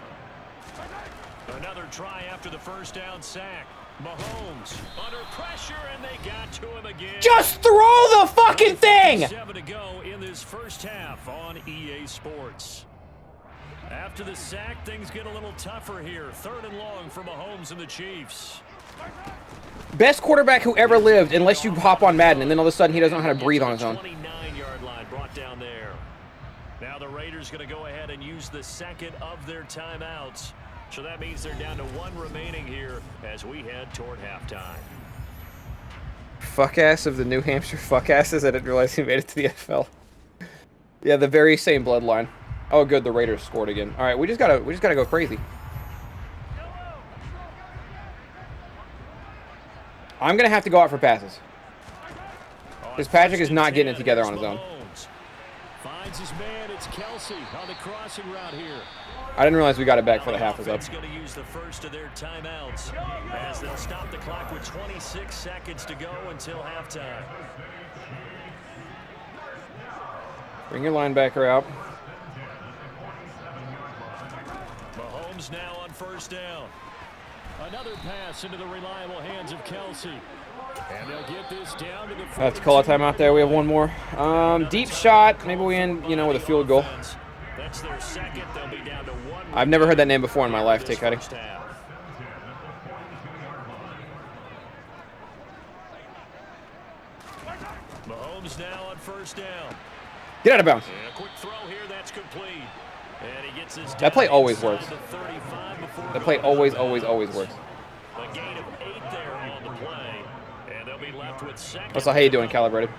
Another try after the first down sack. Mahomes under pressure, and they got to him again. Just throw the fucking thing! 7 to go in this first half on EA Sports. After the sack, things get a little tougher here. 3rd and long for Mahomes and the Chiefs. Best quarterback who ever lived, unless you hop on Madden, and then all of a sudden he doesn't know how to breathe on his own. 29-yard line brought down there. Now the Raiders going to go ahead and use the second of their timeouts. So that means they're down to 1 remaining here as we head toward halftime. Fuck ass of the New Hampshire fuck asses. I didn't realize he made it to the NFL. Yeah, the very same bloodline. Oh, good. The Raiders scored again. All right, we just gotta go crazy. I'm gonna have to go out for passes because Patrick is not getting it together on his own. Finds his man. It's Kelce on the crossing route here. I didn't realize we got it back for the half was up. Going to use the first of their timeouts as they'll stop the clock with 26 seconds to go until halftime. Bring your linebacker out. Mahomes now on first down. Another pass into the reliable hands of Kelce. And they'll get this down to the... I have to call a timeout there. We have one more. Deep shot. Maybe we end, with a field goal. That's their second. They'll be down to 1. I've never heard that name before in my life, Tay Cuddy. Get out of bounds. And a quick throw here, that's complete. And he gets his That play always inside works. the 35 before That play always works. a gain of 8 there on the play. And they'll be left with second. What's up? How you doing, Calibrated?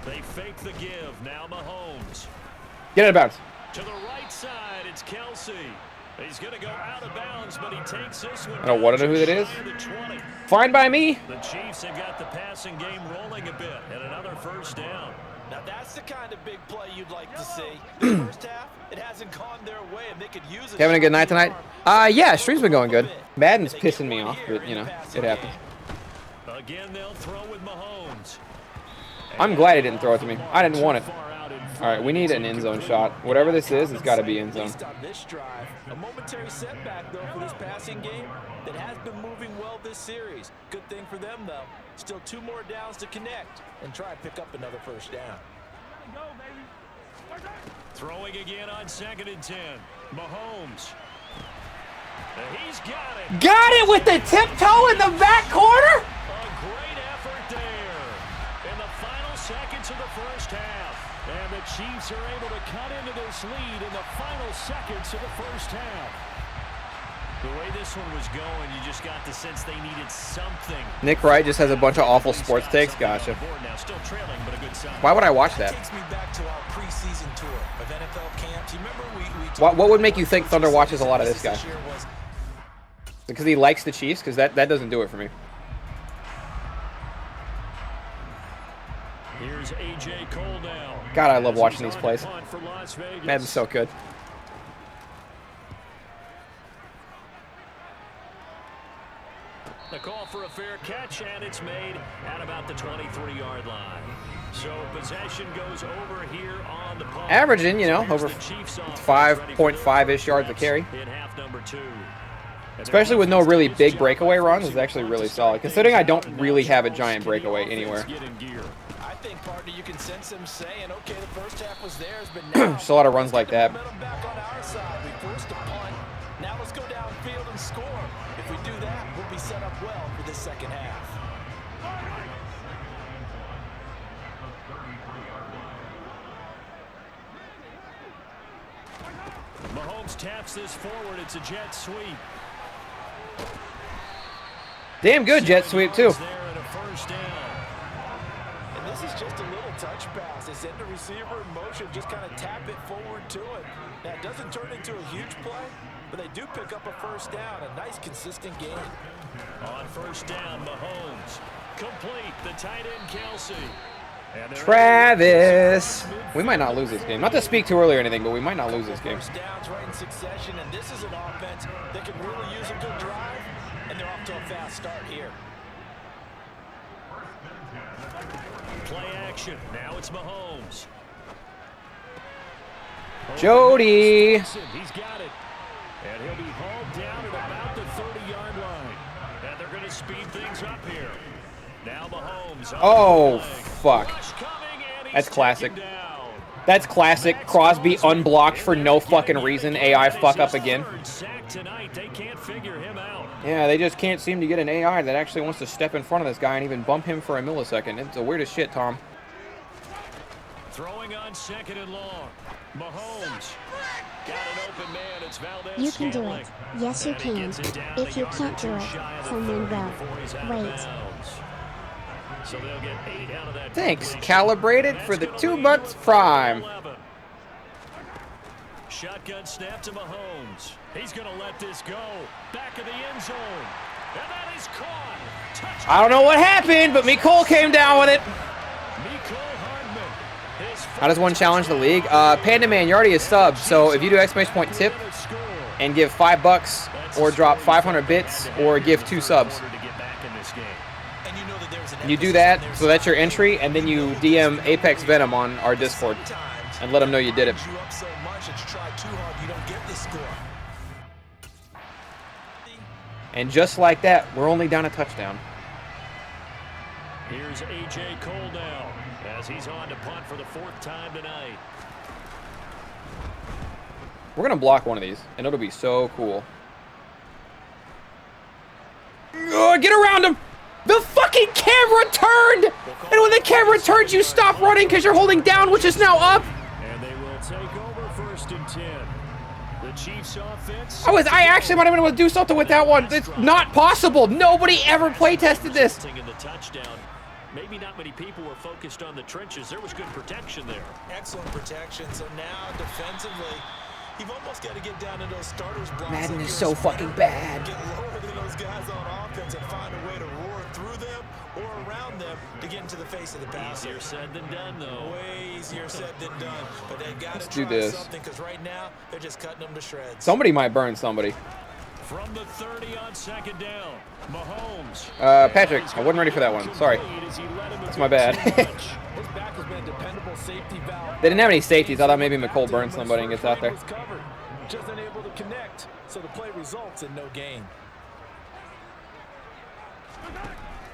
They fake the give. Now Mahomes. Get out of bounds. To the right side, it's Kelsey. He's going to go out of bounds, but he takes this one. I don't want to know who that is. shy of the 20. Fine by me. The Chiefs have got the passing game rolling a bit, and another first down. Now that's the kind of big play you'd like to see. The first half, it hasn't gone their way, and they could use it. Having a good night tonight? Yeah, stream's been going good. Madden's pissing me off, but you know, it happens. Again, they'll throw with Mahomes. I'm glad he didn't throw it to me. I didn't want it. All right, we need an end zone shot. Whatever this is, it's got to be end zone. On this drive, a momentary setback though for this passing game that has been moving well this series. Good thing for them though. Still 2 more downs to connect and try and pick up another first down. Throwing again on 2nd and 10. Mahomes. And he's got it. Got it with the tiptoe in the back corner. A great effort there in the final seconds of the first half. And the Chiefs are able to cut into this lead in the final seconds of the first half. The way this one was going, you just got the sense they needed something. Nick Wright just has a bunch of awful sports takes. Gotcha. Still trailing, but a good sign. Why would I watch that? Takes me back to our preseason tour of NFL camps. You remember we What would make you think Thunder watches a lot of this guy? Because he likes the Chiefs? Because that doesn't do it for me. Here's AJ Cole now. God, I love watching these plays. Madden's so good. The call for a fair catch, and it's made at about the 23-yard line. So possession goes over here on the punt. Averaging, you know, over 5.5-ish yards a carry. In half number 2. Especially with no really big breakaway runs, is actually really solid. Considering I don't really have a giant breakaway anywhere. I think, partner, you can sense them saying, okay, the first half was theirs, but now Just a lot of runs like that. back on our side. We forced a punt. Now let's go downfield and score. If we do that, we'll be set up well for this second half. Mahomes taps this forward. It's a jet sweep. Damn good jet sweep, too. And this is just a little touch pass. They send the receiver in motion, just kind of tap it forward to it. Now, it doesn't turn into a huge play, but they do pick up a first down. A nice, consistent game. On first down, Mahomes. Complete. The tight end, Kelsey. Travis. We might not lose this game. Not to speak too early or anything, but we might not lose this game. First downs right in succession, and this is an offense that can really use a good drive, and they're off to a fast start here. Play action. Now it's Mahomes. Jody. He's got it. And he'll be hauled down at about the 30-yard line. And they're going to speed things up here. Now Mahomes. Oh, fuck. That's classic. That's classic. Crosby unblocked for no fucking reason. AI fuck up again. Yeah, they just can't seem to get an AI that actually wants to step in front of this guy and even bump him for a millisecond. It's the weirdest shit, Tom. Throwing on 2nd and long. Mahomes. Got an open man. It's Valdez. You can do it. Yes, you can. If you can't do it, someone will. Wait. So they'll get 8 out of that. Thanks, Calibrated, for the 2 months Prime. Shotgun snap to Mahomes. He's going to let this go. Back of the end zone. And that is caught. Touchdown. I don't know what happened, but Nicole came down with it. How does one challenge the league? Panda Man, you're already a sub, so if you do exclamation point tip and give $5 or drop 500 bits or give 2 subs. You do that, so that's your entry, and then you DM Apex Venom on our Discord and let them know you did it. And just like that, we're only down a touchdown. Here's AJ Cole now as he's on to punt for the 4th time tonight. We're going to block one of these, and it'll be so cool. Oh, get around him! The fuck fucking camera turned! And when the camera turns, you stop running because you're holding down, which is now up. And they will take over 1st and 10. The Chiefs offense. I actually might have been able to do something with that one. It's not possible. Nobody ever play tested this. In the touchdown. Maybe not many people were focused on the trenches. There was good protection there. Excellent protection. So now defensively, you've almost got to get down to those starters blocks. Madden is so fucking bad. Get lower than those guys on offense and find a way to roar through them or around them to get into the face of the passer. Easier said than done, though. Way easier said than done. But they've got to do try this. something because right now they're just cutting them to shreds. Somebody might burn somebody. From the 30 on 2nd down, Mahomes. Patrick, I wasn't ready for that one. Sorry. That's my bad. His back has been a dependable safety valve. They didn't have any safeties. I thought maybe McCole burns somebody and gets out there. Just unable to connect, so the play results in no gain.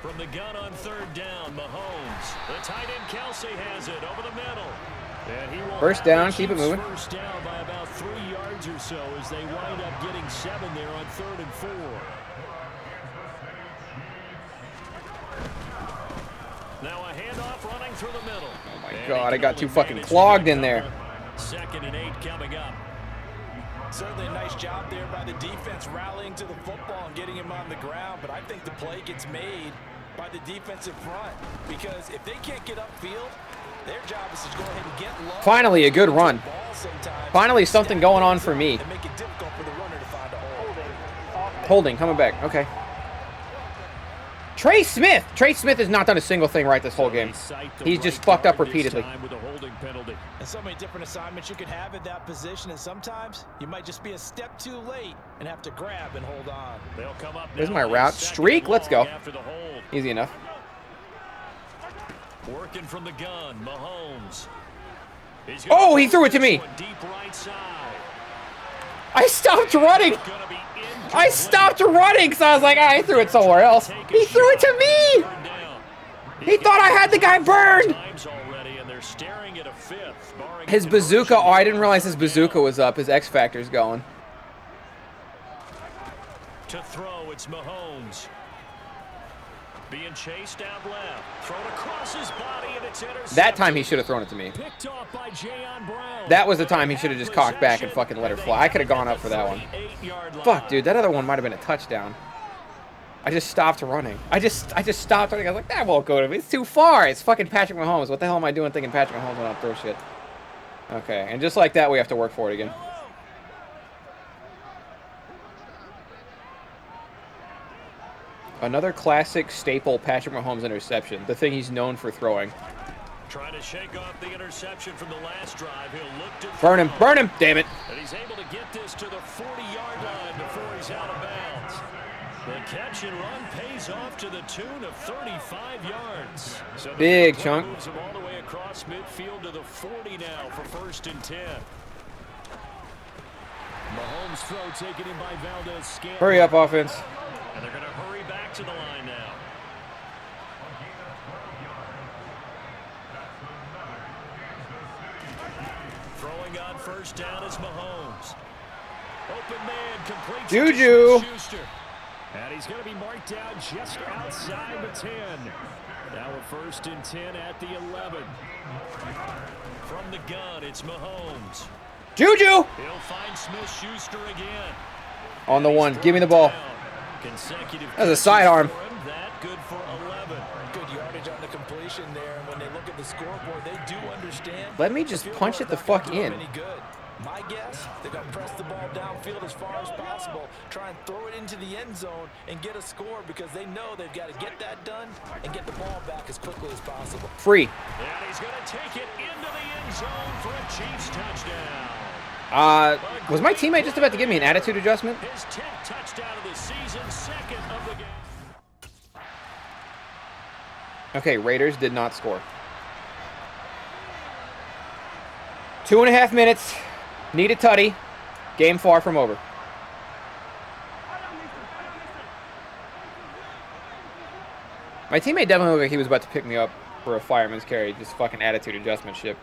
From the gun on 3rd down, Mahomes. The tight end Kelsey has it over the middle. And he will First down, keep it moving. First down by about 3 yards or so as they wind up getting 7 there on 3rd and 4. Now a handoff running through the middle. Oh my God, I got too fucking clogged in there. 2nd and 8 coming up. Certainly a nice job there by the defense rallying to the football and getting him on the ground, but I think the play gets made by the defensive front because if they can't get upfield, their job is to go ahead and get low. Finally, a good run. Finally, something going on for me. And make it difficult for the runner to find a hole. Holding, coming back. Okay. Trey Smith. Trey Smith has not done a single thing right this whole game. He's just fucked up repeatedly. And so many different assignments you can have in that position, and sometimes you might just be a step too late and have to grab and hold on. They'll come up. There's my route. Streak. Let's go. Easy enough. Working from the gun, Mahomes. Oh, he threw it to me. Deep right side. I stopped running. I stopped running because I was like, I threw it somewhere else. He threw it to me. He thought I had the guy burned. His bazooka. Oh, I didn't realize his bazooka was up. His X Factor's going. To throw, it's Mahomes. Being chased out left. Thrown across his body and it's intercepted. That time he should have thrown it to me. Picked off by Jayon Brown. That was the time he should have just cocked back and fucking let her fly. I could have gone up for that one. Fuck, dude, that other one might have been a touchdown. I just stopped running. I just stopped running. I was like, that won't go to me. It's too far. It's fucking Patrick Mahomes. What the hell am I doing thinking Patrick Mahomes will not throw shit? Okay, and just like that, we have to work for it again. Another classic staple Patrick Mahomes interception. The thing he's known for throwing. Trying to shake off the interception from the last drive. He'll look to burn him. Burn him. Damn it. And he's able to get this to the 40-yard line before he's out of bounds. The catch and run pays off to the tune of 35 yards. So big chunk. Moves him all the way across midfield to the 40 now for 1st and 10. Mahomes throw taken in by Valdez-Scantling. Hurry up, offense. And they're going to hurry back to the line now. Throwing on 1st down is Mahomes. Open man completes Juju. Schuster. And he's going to be marked down just outside the 10. Now a 1st and 10 at the 11. From the gun, it's Mahomes. Juju. He'll find Smith-Schuster again. On the one. Give me the ball. That's a sidearm. That good for 11. Good yardage on the completion there. And when they look at the scoreboard, they do understand. Let me just punch it the fuck in. My guess, they're going to press the ball downfield as far as possible, try and throw it into the end zone and get a score because they know they've got to get that done and get the ball back as quickly as possible. Free. And he's going to take it into the end zone for a Chiefs touchdown. Was my teammate just about to give me an attitude adjustment? His 10th touchdown of the season, 2nd of the game. Okay, Raiders did not score. 2.5 minutes. Need a tutty. Game far from over. My teammate definitely looked like he was about to pick me up for a fireman's carry. Just fucking attitude adjustment shit.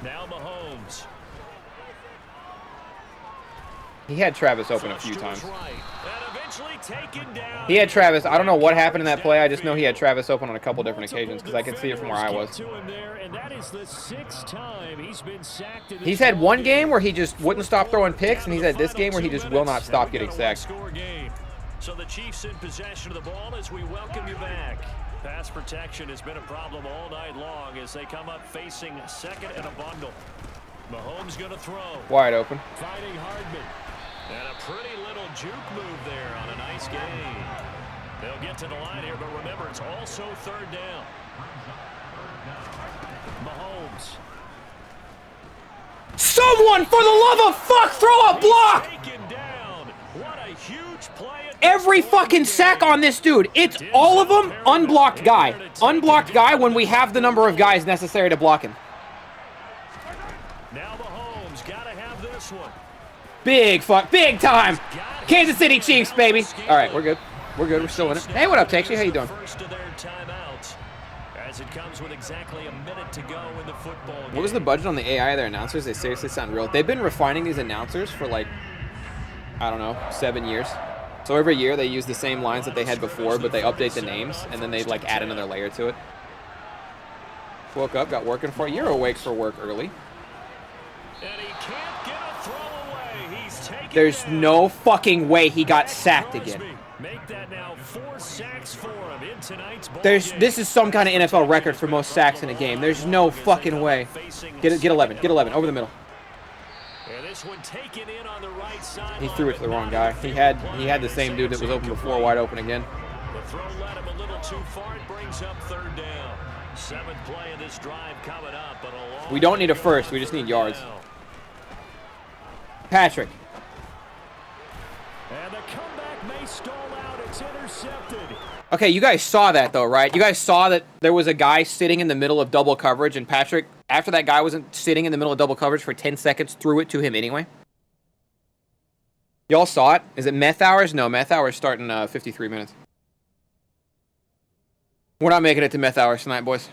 Now Mahomes. He had Travis open a few times. Right. And eventually taken down. He had Travis. I don't know what happened in that play. I just know he had Travis open on a couple different occasions because I could see it from where I was. He's had one game where he just wouldn't stop throwing picks, and he's had this game where he just will not stop getting sacked. So the Chiefs in possession of the ball as we welcome you back. Pass protection has been a problem all night long as they come up facing second and a bundle. Mahomes going to throw. Wide open. Finding Hardman. And a pretty little juke move there on a nice gain. They'll get to the line here, but remember, it's also third down. Mahomes. Someone, for the love of fuck, throw a block! What a huge play. Every fucking sack on this dude. It's all of them unblocked guy. Unblocked guy when we have the number of guys necessary to block him. Now Mahomes got to have this one. Big fuck, big time. Kansas City Chiefs, baby. All right, we're good. We're good. We're still in it. Hey, what up, Texie? How you doing? First of their timeouts, as it comes with exactly a minute to go in the football game. What was the budget on the AI of their announcers? They seriously sound real. They've been refining these announcers for like, I don't know, 7 years. So every year they use the same lines that they had before, but they update the names, and then they like add another layer to it. Woke up, got working for you. You're awake for work early. And he can't get a throw away. He's taking There's no fucking way he got sacked again. Make that now 4 sacks for him in tonight's ball This game. is some kind of NFL record for most sacks in a game. There's no fucking way. Get 11. Get 11 over the middle. And this one taken in on the right side. He threw it to the wrong guy. He had the same dude that was open before wide open again. The throw led him a little too far. It brings up third down. 7th play of this drive coming up, but a long We don't need a first. We just need yards. Patrick. And the comeback may stall out. It's intercepted. Okay, you guys saw that though, right? You guys saw that there was a guy sitting in the middle of double coverage, and Patrick, after that guy wasn't sitting in the middle of double coverage for 10 seconds, threw it to him anyway. Y'all saw it? Is it meth hours? No, meth hours starting 53 minutes. We're not making it to meth hours tonight, boys.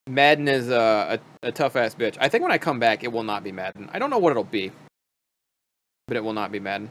Madden is a tough-ass bitch. I think when I come back, it will not be Madden. I don't know what it'll be, but it will not be Madden.